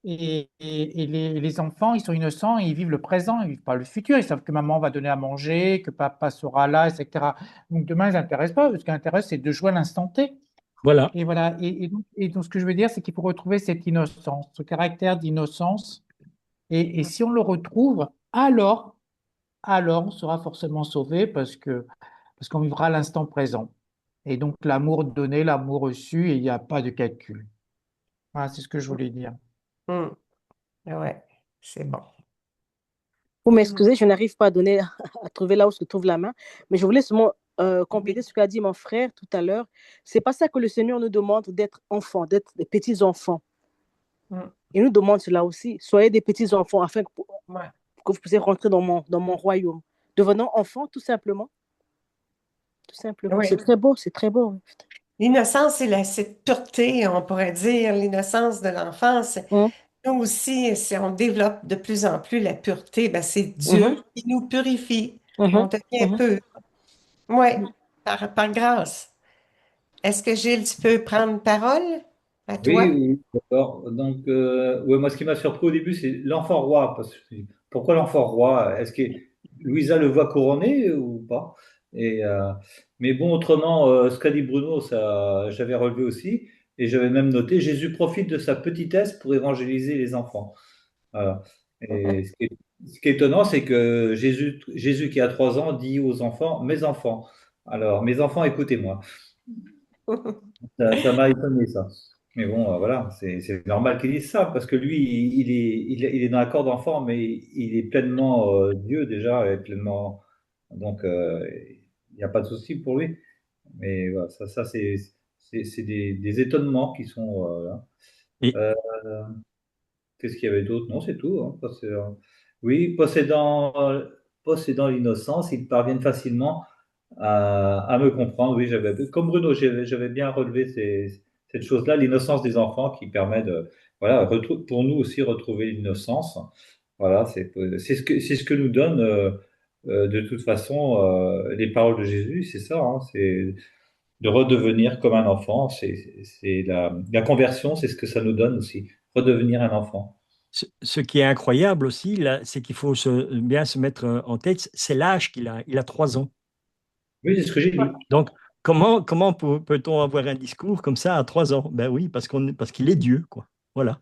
Et les enfants, ils sont innocents, et ils vivent le présent, ils vivent pas le futur. Ils savent que maman va donner à manger, que papa sera là, etc. Donc demain, ils n'intéressent pas. Ce qui intéresse, c'est de jouer à l'instant T. Voilà. Et voilà. Et donc, ce que je veux dire, c'est qu'il faut retrouver cette innocence, ce caractère d'innocence. Et si on le retrouve, alors on sera forcément sauvé parce qu'on vivra l'instant présent. Et donc l'amour donné, l'amour reçu, et il n'y a pas de calcul. Voilà, c'est ce que je voulais dire. Hmm, ouais, c'est bon. Vous m'excusez, je n'arrive pas à donner, à trouver là où se trouve la main, mais je voulais seulement compléter ce qu'a dit mon frère tout à l'heure. C'est pas ça que le Seigneur nous demande d'être enfants, d'être des petits enfants. Hmm, Il nous demande cela aussi. Soyez des petits enfants afin ouais. que vous puissiez rentrer dans mon royaume. Devenons enfants, tout simplement. Tout simplement. Oui. C'est très beau, c'est très beau. L'innocence, c'est cette pureté, on pourrait dire, l'innocence de l'enfance. Hum, Nous aussi, si on développe de plus en plus la pureté, ben c'est mhm, Dieu qui nous purifie. On mhm, devient mhm. peu. Oui, Mhm. par grâce. Est-ce que Gilles, tu peux prendre parole à Oui, toi? oui, d'accord. Donc, ouais, moi, ce qui m'a surpris au début, c'est l'enfant roi. Pourquoi l'enfant roi? Est-ce que Louisa le voit couronné ou pas? Et, mais bon, autrement, ce qu'a dit Bruno, ça, j'avais relevé aussi. Et j'avais même noté, Jésus profite de sa petitesse pour évangéliser les enfants. Voilà. Et ce qui est étonnant, c'est que Jésus qui a 3 ans dit aux enfants, mes enfants. Alors, mes enfants, écoutez-moi. Ça m'a étonné, ça. Mais bon, voilà, c'est normal qu'il dise ça, parce que lui, il est dans la corps d'enfant, mais il est pleinement Dieu déjà, et pleinement. Donc, il n'y a pas de souci pour lui. Mais voilà, ça c'est des étonnements qui sont là. Et Euh, Qu'est-ce qu'il y avait d'autre? Non, c'est tout, hein. Oui, possédant l'innocence, ils parviennent facilement à me comprendre. Oui, comme Bruno, j'avais bien relevé cette chose-là, l'innocence des enfants qui permet de, voilà, pour nous aussi retrouver l'innocence. Voilà, c'est ce que nous donne de toute façon les paroles de Jésus, c'est ça, hein, c'est de redevenir comme un enfant. C'est la conversion, c'est ce que ça nous donne aussi, redevenir un enfant. ce qui est incroyable aussi, là, c'est qu'il faut bien se mettre en tête, c'est l'âge qu'il a. Il a 3 ans. Oui, c'est ce que j'ai dit. Donc, comment peut-on avoir un discours comme ça à 3 ans? Ben oui, parce qu'il est Dieu, quoi. Voilà.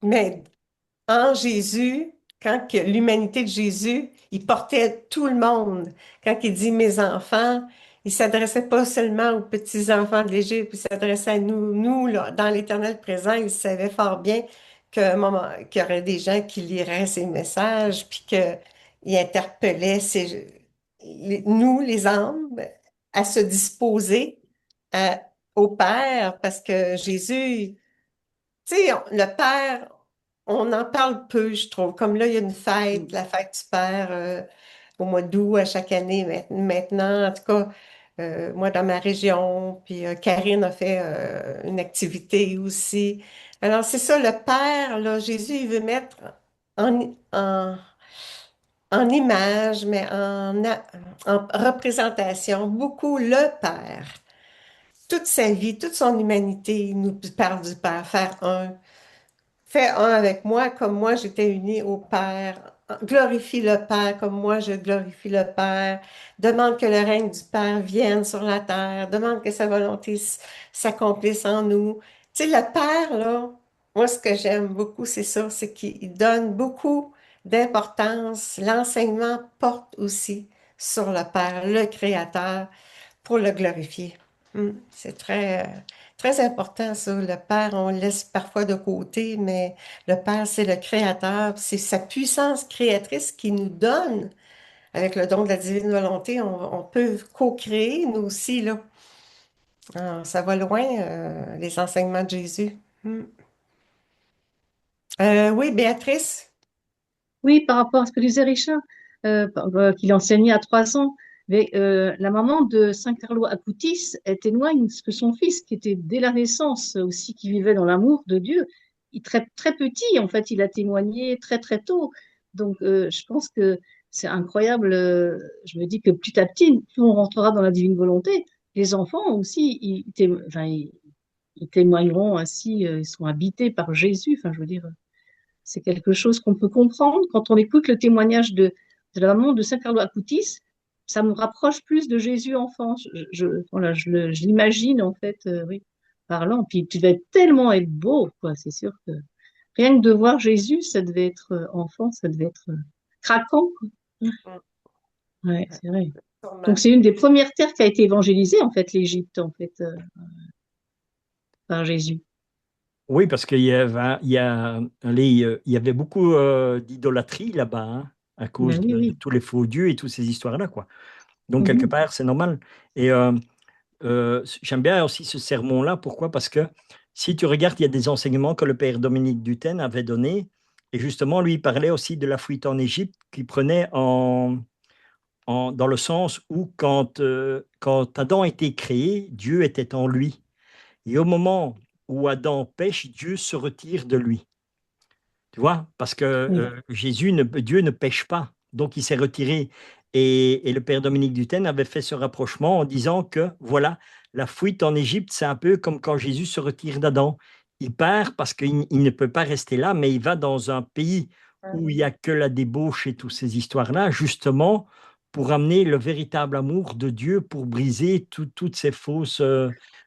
Mais en Jésus, l'humanité de Jésus, il portait tout le monde. Quand il dit mes enfants, il s'adressait pas seulement aux petits-enfants de l'Égypte, il s'adressait à nous. Nous, là, dans l'éternel présent, il savait fort bien qu'il y aurait des gens qui liraient ces messages, puis qu'il interpellait nous, les âmes, à se disposer au Père, parce que Jésus, tu sais, le Père, on en parle peu, je trouve. Comme là, il y a une fête, la fête du Père, au mois d'août à chaque année maintenant. En tout cas, moi, dans ma région, puis Karine a fait une activité aussi. Alors, c'est ça, le Père, là, Jésus, il veut mettre en image, mais en représentation, beaucoup le Père. Toute sa vie, toute son humanité, il nous parle du Père, faire un. Fais un avec moi comme moi j'étais unie au Père. Glorifie le Père comme moi je glorifie le Père. Demande que le règne du Père vienne sur la terre. Demande que sa volonté s'accomplisse en nous. Tu sais, le Père, là, moi, ce que j'aime beaucoup, c'est ça, c'est qu'il donne beaucoup d'importance. L'enseignement porte aussi sur le Père, le Créateur pour le glorifier. C'est très important, ça. Le Père, on le laisse parfois de côté, mais le Père, c'est le Créateur. C'est sa puissance créatrice qui nous donne, avec le don de la divine volonté, on peut co-créer, nous aussi, là. Ah, ça va loin, les enseignements de Jésus. Hmm. Oui, Béatrice? Oui, par rapport à ce que disait Richard, qu'il enseignait à 3 ans, mais la maman de Saint Carlo Acutis, elle témoigne que son fils, qui était dès la naissance aussi, qui vivait dans l'amour de Dieu, très, très petit, en fait, il a témoigné très, très tôt. Donc, je pense que c'est incroyable. Je me dis que petit à petit, plus on rentrera dans la divine volonté, les enfants aussi, enfin, ils témoigneront ainsi, ils sont habités par Jésus. Enfin, je veux dire. C'est quelque chose qu'on peut comprendre quand on écoute le témoignage de la maman de Saint Carlo Acutis. Ça me rapproche plus de Jésus enfant. Voilà, je l'imagine en fait, oui, parlant. Puis tu devais tellement être beau, quoi. C'est sûr que rien que de voir Jésus, ça devait être enfant, ça devait être craquant, quoi. Hmm. Ouais, c'est vrai. Donc Sûrement. c'est une des premières terres qui a été évangélisée en fait, l'Égypte en fait, par Jésus. Oui, parce il y avait beaucoup d'idolâtrie là-bas, hein, à cause Ben oui, de oui. tous les faux dieux et toutes ces histoires-là, quoi. Donc, quelque Mhm. part, c'est normal. Et j'aime bien aussi ce sermon-là. Pourquoi? Parce que si tu regardes, il y a des enseignements que le père Dominique Dutène avait donnés. Et justement, lui, il parlait aussi de la fuite en Égypte qu'il prenait dans le sens où quand Adam a été créé, Dieu était en lui. Et au moment où Adam pêche, Dieu se retire de lui. Tu vois? Parce que Oui. Dieu ne pêche pas. Donc, il s'est retiré. Et le père Dominique Dutène avait fait ce rapprochement en disant que, voilà, la fuite en Égypte, c'est un peu comme quand Jésus se retire d'Adam. Il part parce qu'il ne peut pas rester là, mais il va dans un pays où il n'y a que la débauche et toutes ces histoires-là, justement, pour amener le véritable amour de Dieu, pour briser toutes ces fausses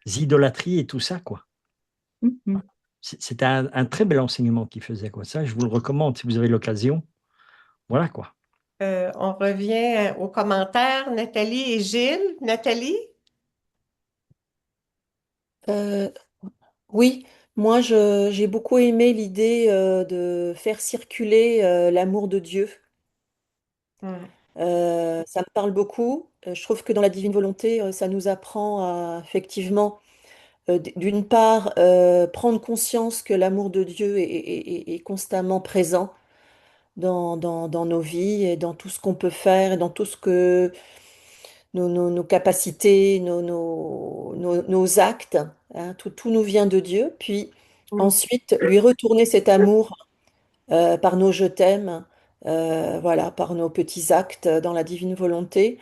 idolâtries et tout ça, quoi. Mhm. C'était un très bel enseignement qu'il faisait, quoi. Ça, je vous le recommande si vous avez l'occasion. Voilà, quoi. On revient aux commentaires, Nathalie et Gilles. Nathalie? Euh, oui, moi j'ai beaucoup aimé l'idée de faire circuler l'amour de Dieu. Hmm. Ça me parle beaucoup. Je trouve que dans la divine volonté, ça nous apprend à effectivement, d'une part, prendre conscience que l'amour de Dieu est constamment présent dans nos vies et dans tout ce qu'on peut faire et dans tout ce que nos capacités, nos actes, hein, tout nous vient de Dieu. Puis Hmm. ensuite, lui retourner cet amour par nos je t'aime, voilà, par nos petits actes dans la divine volonté.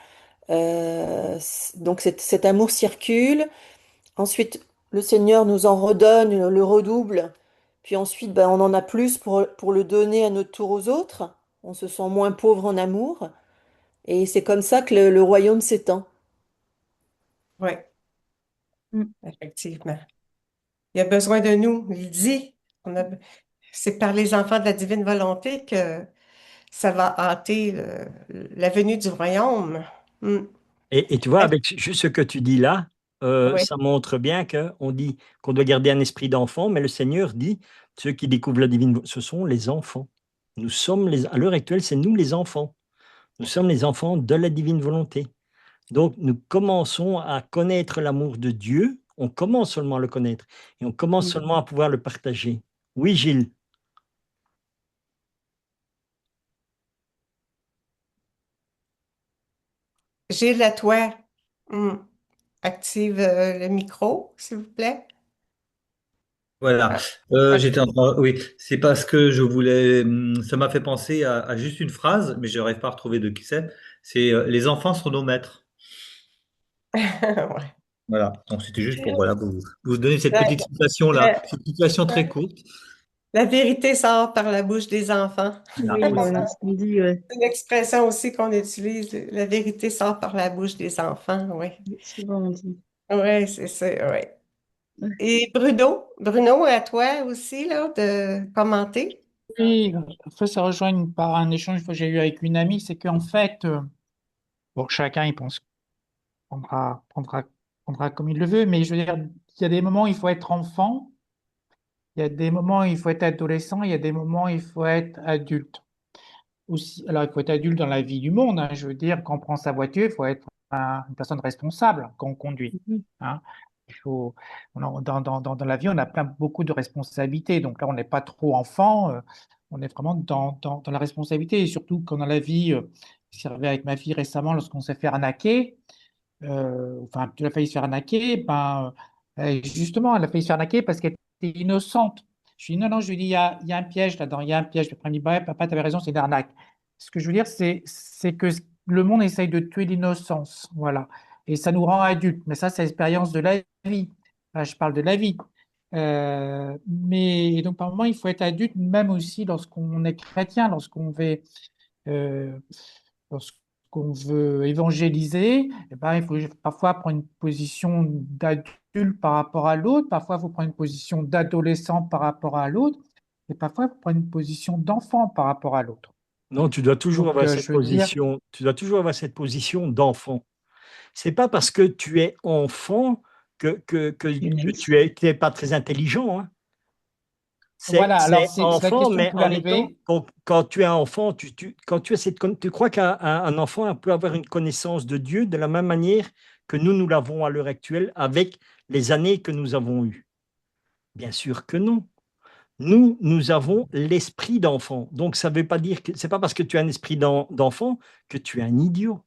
Donc cet amour circule. Ensuite, le Seigneur nous en redonne, le redouble. Puis ensuite, ben, on en a plus pour le donner à notre tour aux autres. On se sent moins pauvre en amour. Et c'est comme ça que le royaume s'étend. Oui, Mm. effectivement. Il y a besoin de nous, il dit. On a, c'est par les enfants de la divine volonté que ça va hâter la venue du royaume. Hmm. Et tu vois, avec juste ce que tu dis là, Oui, ça montre bien qu'on dit qu'on doit garder un esprit d'enfant, mais le Seigneur dit, ceux qui découvrent la divine, ce sont les enfants. Nous sommes à l'heure actuelle, c'est nous les enfants. Nous sommes les enfants de la divine volonté. Donc, nous commençons à connaître l'amour de Dieu. On commence seulement à le connaître et on commence Mm. seulement à pouvoir le partager. Oui, Gilles. Gilles, à toi. Hmm. Active le micro, s'il vous plaît. Voilà. Ah, OK. J'étais en train, oui, c'est parce que je voulais, ça m'a fait penser à juste une phrase, mais je n'arrive pas à retrouver de qui c'est. C'est les enfants sont nos maîtres. Ouais. Voilà. Donc c'était juste pour voilà, vous donner cette La, petite citation-là. la- C'est une citation très courte. la vérité sort par la bouche des enfants. Voilà, Oui, oui, voilà ce qu'on dit, ouais. C'est une expression aussi qu'on utilise. La vérité sort par la bouche des enfants, oui. Souvent on dit. Oui, c'est ça, oui. Ouais. Et Bruno, à toi aussi, là, de commenter. Oui, en fait, ça rejoint par un échange que j'ai eu avec une amie, c'est qu'en fait, bon, chacun, il pense, prendra, prendra, prendra comme il le veut, mais je veux dire, il y a des moments où il faut être enfant, il y a des moments où il faut être adolescent, il y a des moments où il faut être adulte. Aussi, alors, il faut être adulte dans la vie du monde, hein. Je veux dire, quand on prend sa voiture, il faut être une personne responsable quand on conduit, Mhm. hein. Il faut, dans la vie, on a beaucoup de responsabilités. Donc là, on n'est pas trop enfant, on est vraiment dans la responsabilité. Et surtout quand dans la vie, je servais avec ma fille récemment lorsqu'on s'est fait arnaquer, enfin, tu as failli se faire arnaquer, ben, justement, elle a failli se faire arnaquer parce qu'elle était innocente. Je lui dis non, non, je lui dis, il y a un piège là-dedans, il y a un piège. Puis après, elle me dit, bah, ouais, papa, tu avais raison, c'est une arnaque. Ce que je veux dire, c'est que le monde essaye de tuer l'innocence, voilà. Et ça nous rend adultes. Mais ça, c'est l'expérience de la vie. Là, je parle de la vie. Mais donc, par moment, il faut être adulte, même aussi lorsqu'on est chrétien, euh, lorsqu'on veut évangéliser, eh ben, il faut parfois prendre une position d'adulte par rapport à l'autre, parfois il faut prendre une position d'adolescent par rapport à l'autre, et parfois il faut prendre une position d'enfant par rapport à l'autre. Non, tu dois toujours Donc, avoir cette je veux dire, position. Tu dois toujours avoir cette position d'enfant. C'est pas parce que tu es enfant que tu es pas très intelligent, hein. voilà, alors C'est c'est la enfant, question mais pouvait en étant, arriver. quand tu es enfant, quand tu as tu crois qu'un enfant peut avoir une connaissance de Dieu de la même manière que nous l'avons à l'heure actuelle avec les années que nous avons eues? Bien sûr que non. Nous avons l'esprit d'enfant. Donc, ça veut pas dire que c'est pas parce que tu as un esprit d'enfant que tu es un idiot.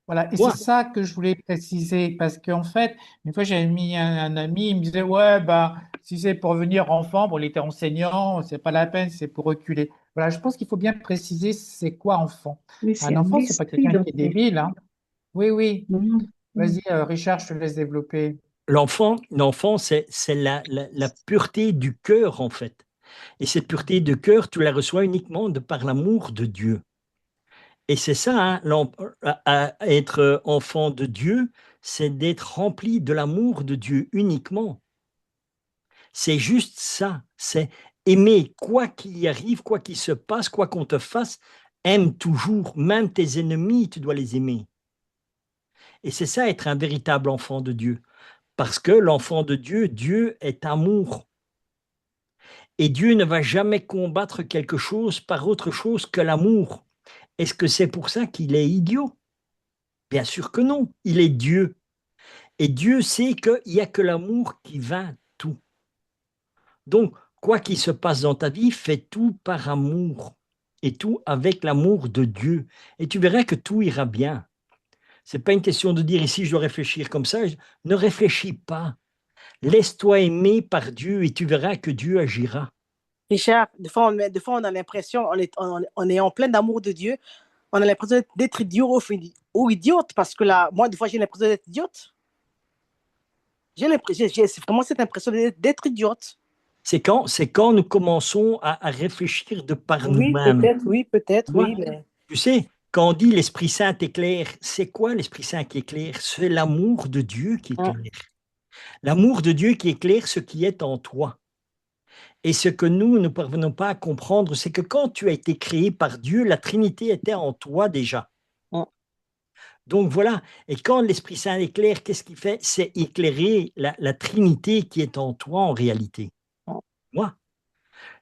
Voilà, et c'est Moi, ça que je voulais préciser, parce qu'en fait, une fois j'avais mis un ami, il me disait, ouais, bah, si c'est pour venir enfant, bon, il était enseignant, c'est pas la peine, c'est pour reculer. Voilà, je pense qu'il faut bien préciser c'est quoi enfant. Oui, Un c'est un enfant, c'est pas esprit quelqu'un qui est d'enfant. débile, hein. Oui, oui. Mhm. Mhm. Vas-y, Richard, je te laisse développer. l'enfant, c'est la pureté du cœur, en fait. Et cette pureté de cœur, tu la reçois uniquement par l'amour de Dieu. Et c'est ça, hein, être enfant de Dieu, c'est d'être rempli de l'amour de Dieu uniquement. C'est juste ça. C'est aimer quoi qu'il y arrive, quoi qu'il se passe, quoi qu'on te fasse, Aime toujours, même tes ennemis, tu dois les aimer. Et c'est ça être un véritable enfant de Dieu. Parce que l'enfant de Dieu, Dieu est amour. Et Dieu ne va jamais combattre quelque chose par autre chose que l'amour. Est-ce que c'est pour ça qu'il est idiot? Bien sûr que non, il est Dieu. Et Dieu sait qu'il n'y a que l'amour qui vainc tout. Donc, quoi qu'il se passe dans ta vie, fais tout par amour. Et tout avec l'amour de Dieu. Et tu verras que tout ira bien. Ce n'est pas une question de dire ici, je dois réfléchir comme ça. Ne réfléchis pas. Laisse-toi aimer par Dieu et tu verras que Dieu agira. Richard, des fois, on a l'impression, on est en plein d'amour de Dieu, on a l'impression d'être idiot ou idiote, parce que là, moi, des fois, j'ai l'impression d'être idiote. J'ai vraiment cette impression d'être idiote. C'est quand nous commençons à réfléchir de par Oui, nous-mêmes. peut-être, Tu vois, oui. Mais... tu sais, quand on dit l'Esprit Saint éclaire, c'est quoi l'Esprit Saint qui éclaire? C'est l'amour de Dieu qui Hein, éclaire. L'amour de Dieu qui éclaire ce qui est en toi. Et ce que nous ne parvenons pas à comprendre, c'est que quand tu as été créé par Dieu, la Trinité était en toi déjà. hein, Donc voilà, et quand l'Esprit Saint éclaire, qu'est-ce qu'il fait? C'est éclairer la Trinité qui est en toi en réalité. hein. Moi,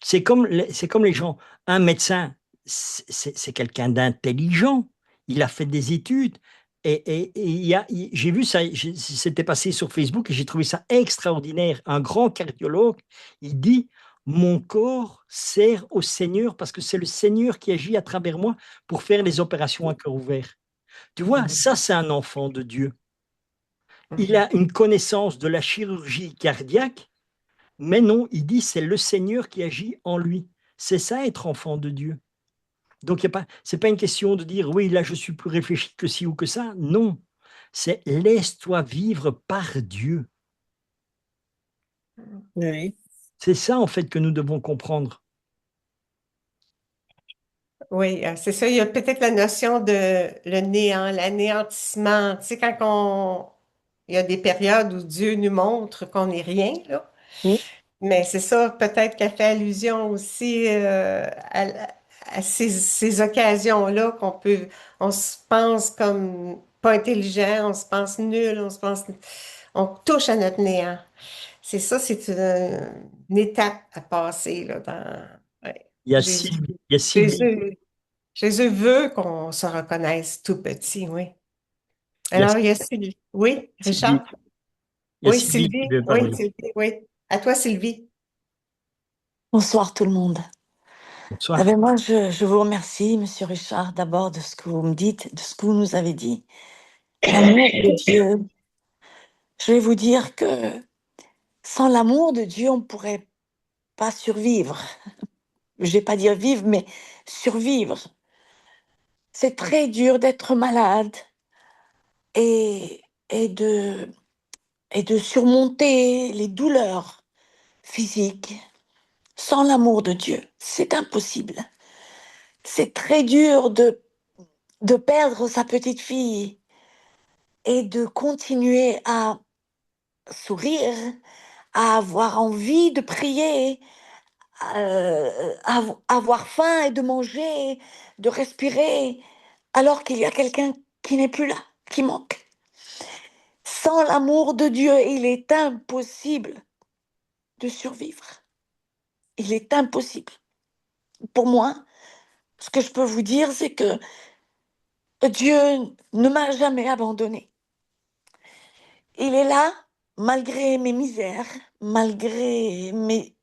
c'est comme les gens. Un médecin, c'est quelqu'un d'intelligent. Il a fait des études. J'ai vu ça, c'était passé sur Facebook et j'ai trouvé ça extraordinaire. Un grand cardiologue, il dit, mon corps sert au Seigneur parce que c'est le Seigneur qui agit à travers moi pour faire les opérations à cœur ouvert. Tu vois, ça, c'est un enfant de Dieu. Il a une connaissance de la chirurgie cardiaque, mais non, il dit c'est le Seigneur qui agit en lui. C'est ça être enfant de Dieu. Donc, ce n'est pas une question de dire oui, là, je suis plus réfléchi que ci ou que ça. Non, c'est laisse-toi vivre par Dieu. Oui. C'est ça, en fait, que nous devons comprendre. Oui, c'est ça. Il y a peut-être la notion de le néant, l'anéantissement. Tu sais, il y a des périodes où Dieu nous montre qu'on n'est rien, là. Oui. Mais c'est ça, peut-être qu'elle fait allusion aussi à ces occasions-là on se pense comme pas intelligent, on se pense nul, on touche à notre néant. C'est ça, c'est une étape à passer là, dans ouais, Il y a Jésus. Sylvie, il y a Sylvie, Jésus, Jésus veut qu'on se reconnaisse tout petit, oui. il y a Alors, il y a Sylvie. Oui, Sylvie, Richard? il y a Oui, Sylvie qui Sylvie. veut Oui, parler. Sylvie, oui. À toi, Sylvie. Bonsoir tout le monde. Bonsoir. Moi, je vous remercie, Monsieur Richard, d'abord de ce que vous me dites, de ce que vous nous avez dit. L'amour de Dieu. Je vais vous dire que sans l'amour de Dieu, on ne pourrait pas survivre. Je vais pas dire vivre, mais survivre. C'est très dur d'être malade et, et de, et de surmonter les douleurs physiques sans l'amour de Dieu. C'est impossible. C'est très dur de perdre sa petite fille et de continuer à sourire, à avoir envie de prier, à avoir faim et de manger, de respirer, alors qu'il y a quelqu'un qui n'est plus là, qui manque. Sans l'amour de Dieu, il est impossible de survivre. Il est impossible. Pour moi, ce que je peux vous dire, c'est que Dieu ne m'a jamais abandonnée. Il est là, malgré mes misères, malgré mes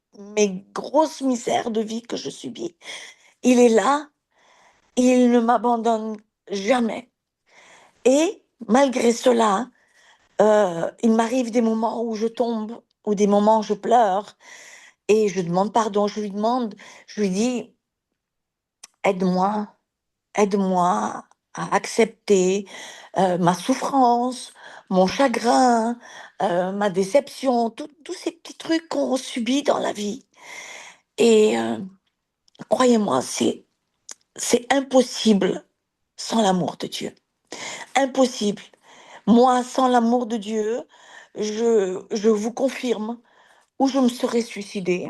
grosses misères de vie que je subis. Il est là, il ne m'abandonne jamais. Et malgré cela, il m'arrive des moments où je tombe, ou des moments où je pleure, et je demande pardon, je lui dis, aide-moi, aide-moi à accepter ma souffrance, mon chagrin, ma déception, tous ces petits trucs qu'on subit dans la vie. Et croyez-moi, c'est impossible sans l'amour de Dieu. Impossible. Moi, sans l'amour de Dieu, je vous confirme, ou je me serais suicidée,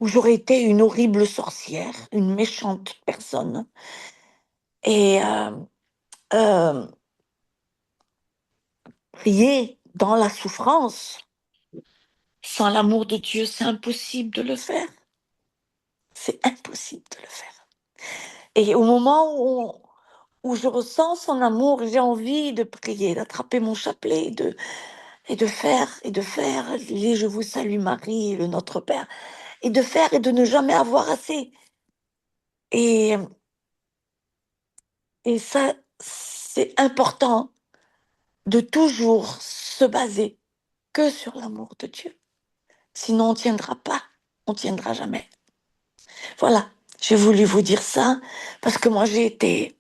où j'aurais été une horrible sorcière, une méchante personne. Et euh, prier dans la souffrance, sans l'amour de Dieu, c'est impossible de le faire. C'est impossible de le faire. Et au moment où je ressens son amour, j'ai envie de prier, d'attraper mon chapelet et de faire les Je vous salue Marie, le Notre Père, et de faire et de ne jamais avoir assez. Et, et ça, c'est important de toujours se baser que sur l'amour de Dieu. Sinon, on ne tiendra pas, on ne tiendra jamais. Voilà, j'ai voulu vous dire ça parce que moi, j'ai été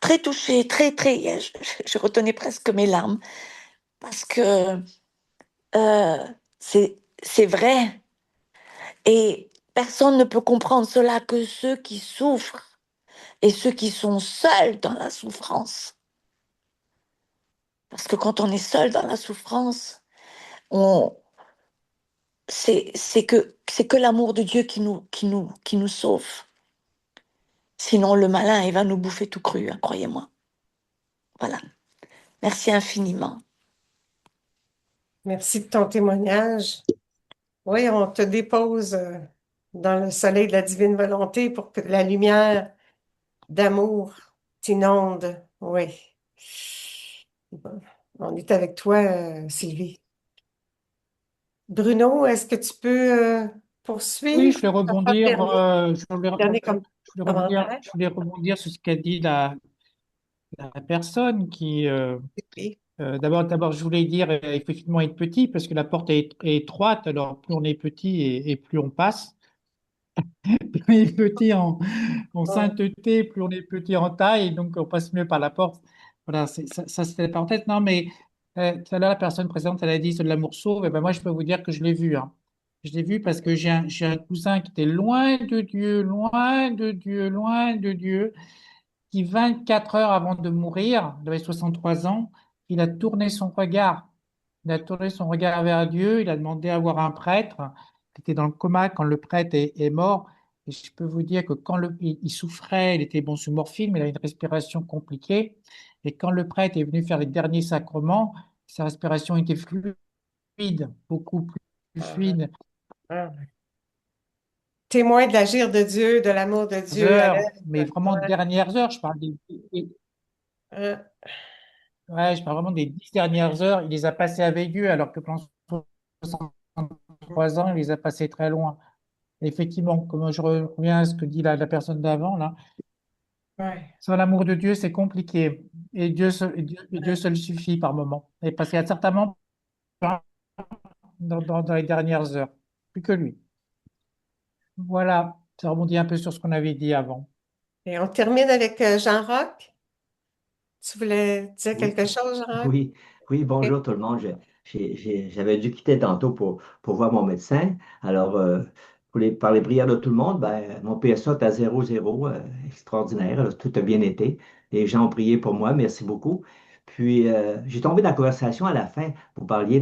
très touchée, très, je retenais presque mes larmes parce que c'est vrai et personne ne peut comprendre cela que ceux qui souffrent et ceux qui sont seuls dans la souffrance. Parce que quand on est seul dans la souffrance, on, c'est que l'amour de Dieu qui nous sauve. Sinon, le malin, il va nous bouffer tout cru, hein, croyez-moi. Voilà. Merci infiniment. Merci de ton témoignage. Oui, on te dépose dans le soleil de la divine volonté pour que la lumière d'amour t'inonde. Oui. Bon, on est avec toi, Sylvie. Bruno, est-ce que tu peux Oui, poursuivre? je vais Ça sera le rebondir, dernier je commentaire. voulais rebondir sur ce qu'a dit la personne qui, Oui. d'abord, je voulais dire effectivement être petit parce que la porte est étroite, alors plus on est petit et plus on passe. Plus on est petit en Ouais. sainteté, plus on est petit en taille, donc on passe mieux par la porte. Voilà, ça c'était la parenthèse. Non, mais tout à l'heure, la personne présente, elle a dit c'est de l'amour sauve. Et ben moi, je peux vous dire que je l'ai vu. Hein. Je l'ai vu parce que j'ai un cousin qui était loin de Dieu, loin de Dieu, loin de Dieu, qui 24 heures avant de mourir, il avait 63 ans, il a tourné son regard. Il a tourné son regard vers Dieu, il a demandé à voir un prêtre. Il était dans le coma quand le prêtre est mort. Et je peux vous dire que quand il souffrait, il était bon sous morphine, mais il avait une respiration compliquée. Et quand le prêtre est venu faire les derniers sacrements, sa respiration était fluide, beaucoup plus Ah, fluide. ah. Témoin de l'agir de Dieu, de l'amour de Dieu à Heures, mais l'œuvre. vraiment Ouais. dernières heures, je parle Euh, ouais, je parle vraiment des 10 dernières heures, il les a passées avec Dieu, alors que pendant 63 ans, il les a passées très loin. Et effectivement, comme je reviens à ce que dit la personne d'avant, là, ouais. sans l'amour de Dieu, c'est compliqué. Et Dieu seul suffit par moment. Et parce qu'il y a certainement dans les dernières heures, plus que lui. Voilà, ça rebondit un peu sur ce qu'on avait dit avant. Et on termine avec Jean-Roch. Tu voulais dire Oui, quelque chose, Jean-Roch? oui, oui, Ok. bonjour tout le monde. J'avais dû quitter tantôt pour voir mon médecin. Alors, par les prières de tout le monde, ben, mon PSA est à 0,0, extraordinaire. Alors, tout a bien été. Les gens ont prié pour moi, merci beaucoup. Puis, j'ai tombé dans la conversation à la fin. Vous parliez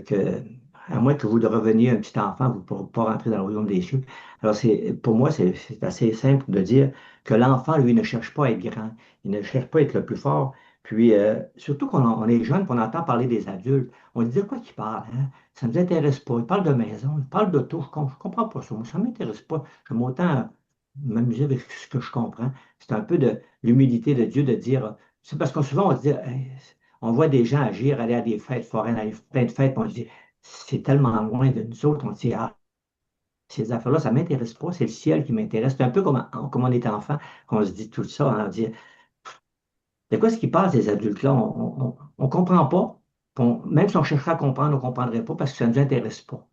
que, à moins que vous reveniez un petit enfant, vous ne pourrez pas rentrer dans le royaume des cieux. Alors, pour moi, c'est assez simple de dire que l'enfant, lui, ne cherche pas à être grand. Il ne cherche pas à être le plus fort. Puis, surtout on est jeune, qu'on entend parler des adultes, on dit de quoi qu'ils parlent, hein? Ça ne nous intéresse pas. Ils parlent de maison, ils parlent d'auto. Je comprends pas ça. Moi, ça ne m'intéresse pas. J'aime autant m'amuser avec ce que je comprends. C'est un peu de l'humilité de Dieu de dire. C'est parce qu'on souvent on se dit, hey, on voit des gens agir, aller à des fêtes foraines, aller plein de fêtes, puis on se dit, c'est tellement loin de nous autres. On se dit, ah, ces affaires-là, ça ne m'intéresse pas. C'est le ciel qui m'intéresse. C'est un peu comme on est enfant, qu'on se dit tout ça. On dit, de quoi est-ce qui passe, ces adultes-là? On ne comprend pas. Même si on chercherait à comprendre, on ne comprendrait pas parce que ça ne nous intéresse pas.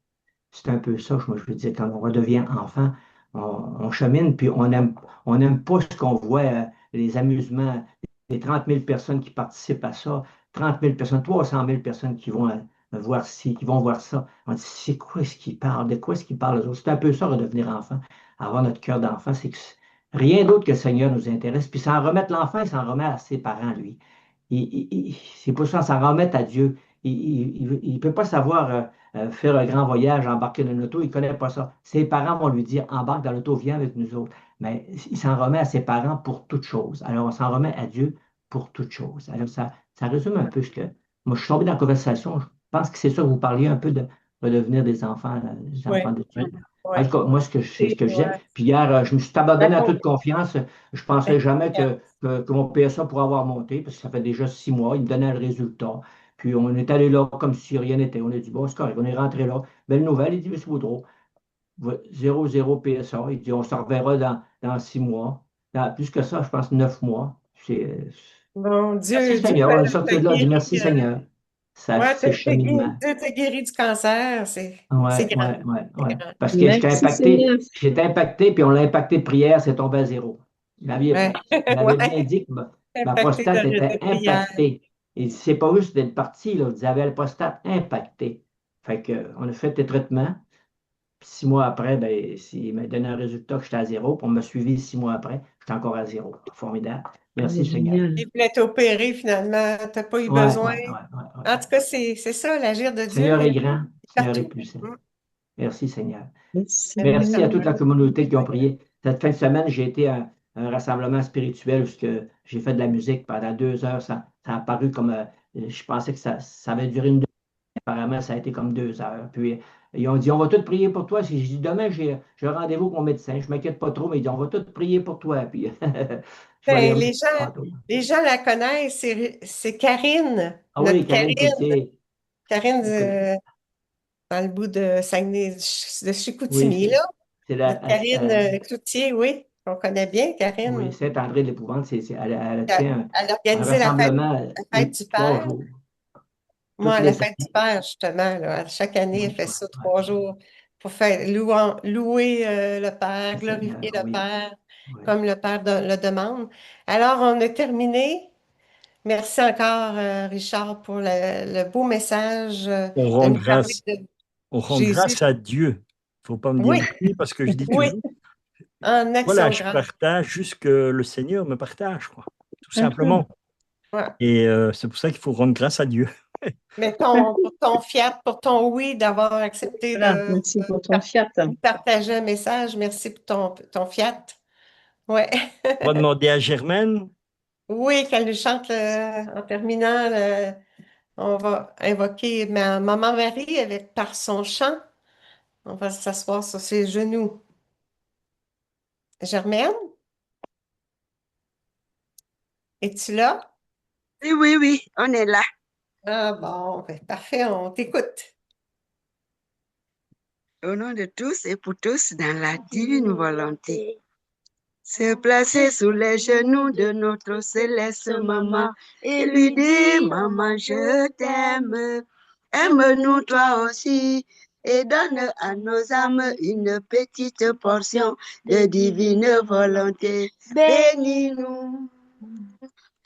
C'est un peu ça, moi, je veux dire, quand on redevient enfant, on chemine, puis on aime pas ce qu'on voit, les amusements, les 30 000 personnes qui participent à ça, 30 000 personnes, 300 000 personnes qui vont voir ci, qui vont voir ça. On dit, c'est quoi ce qu'ils parlent? De quoi est-ce qu'ils parlent, eux autres? C'est un peu ça, redevenir enfant. Avoir notre cœur d'enfant, c'est que rien d'autre que le Seigneur nous intéresse. Puis s'en remettre l'enfant, il s'en remet à ses parents, lui. C'est pour ça, s'en remettre à Dieu. il peut pas savoir faire un grand voyage, embarquer dans l'auto, il connaît pas ça. Ses parents vont lui dire, embarque dans l'auto, viens avec nous autres. Mais il s'en remet à ses parents pour toute chose. Alors, on s'en remet à Dieu pour toute chose. Alors, ça résume un peu ce que... Moi, je suis tombé dans la conversation. Je pense que c'est ça, vous parliez un peu de redevenir des Oui, enfants de Oui. Dieu. oui. En tout cas, moi, c'est ce que je disais. Ouais. Puis hier, je me suis abandonné à toute Raconte. confiance. Je pensais jamais que mon PSA pourrait avoir monté, parce que ça fait déjà 6 mois. Il me donnait le résultat. Puis on est allé là comme si rien n'était. On a dit, bon, c'est correct, on est rentré là. Belle nouvelle, il dit, Monsieur Boudreau, 0 PSA. Il dit, on se reverra dans 6 mois. Plus que ça, je pense 9 mois. Bon, Merci Dieu Seigneur. On est t'a sorti de là, on dit guéri. merci Seigneur. Ça, Ouais, c'est cheminement. Dieu t'a guéri du cancer. C'est Ouais, grand. ouais, ouais, C'est ouais. grand. Parce que Merci Seigneur. j'étais impacté, puis on l'a impacté de prière, c'est tombé à zéro. Ouais. Il m'avait bien Ouais. dit que ma Impacté prostate était de prière. impactée. Et c'est pas juste d'être parti, là. Ils avaient la prostate impactée. Fait que, on a fait des traitements. Puis 6 mois après, ben, il m'a donné un résultat que j'étais à zéro. Puis on m'a suivi 6 mois après, j'étais encore à zéro. Formidable. Merci Seigneur. Génial. Il voulait t'opérer finalement. T'as pas eu Ouais, ouais, besoin. ouais, ouais, ouais. En tout cas, c'est ça, l'agir de Le Dieu, Seigneur mais est grand, le Seigneur est partout. puissant. Mm. Merci Seigneur. Merci. Merci à toute Exactement. la communauté qui ont prié. Cette fin de semaine, j'ai été à un rassemblement spirituel où j'ai fait de la musique pendant 2 heures. Ça a paru comme, je pensais que ça avait duré une demi-heure. Apparemment, ça a été comme 2 heures. Puis, ils ont dit, on va tous prier pour toi. J'ai dit, demain, j'ai un rendez-vous avec mon médecin. Je ne m'inquiète pas trop, mais ils dit, on va tous prier pour toi. Puis, je vais les Ben, remercier tantôt. les gens la connaissent, c'est Karine, Ah oui, notre Karine Karine. Cloutier. Karine Écoute, dans le bout de Saguenay, de oui, Chicoutimi, là. c'est Notre Karine Cloutier, oui, on connaît bien oui, Karine. Saint-André de l'Épouvante. Elle Elle, tient elle un organisait rassemblement la fête du 3 Père. jours, toutes Moi, la les fête du années. Père, justement, là, chaque année, Oui, elle fait oui, ça oui, 3 jours pour faire louer le Père, le glorifier Seigneur, le oui. Père, Oui. comme le Père le demande. Alors, on a terminé. Merci encore, Richard, pour le beau message On de rend nous parler grâce, de on rend Jésus. grâce à Dieu. Il faut pas me dire Oui, merci parce que je dis oui, toujours, en voilà, action je grâce. partage juste que le Seigneur me partage, quoi, tout Mhm. simplement. Ouais. Et c'est pour ça qu'il faut rendre grâce à Dieu. Mais pour ton fiat, pour ton oui d'avoir accepté Voilà, merci pour ton fiat. nous partager un message, merci pour ton fiat. Ouais. On va demander à Germaine. Oui, qu'elle nous chante en terminant. On va invoquer Maman Marie avec par son chant. On va s'asseoir sur ses genoux. Germaine, es-tu là? Oui, oui, oui, on est là. Ah bon, ben, parfait, on t'écoute. Au nom de tous et pour tous, dans la divine volonté. Se placer sous les genoux de notre céleste maman et lui dire, maman, je t'aime. Aime-nous toi aussi et donne à nos âmes une petite portion de divine volonté. Bénis-nous.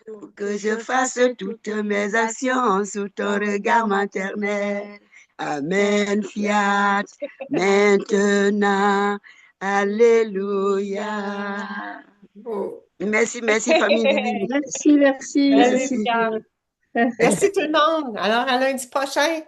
Pour que je fasse toutes mes actions sous ton regard maternel. Amen, fiat, maintenant, alléluia. Oh. Merci, merci, famille divine. Merci, merci, merci. Alléluia. Merci tout le monde. Alors, à lundi prochain.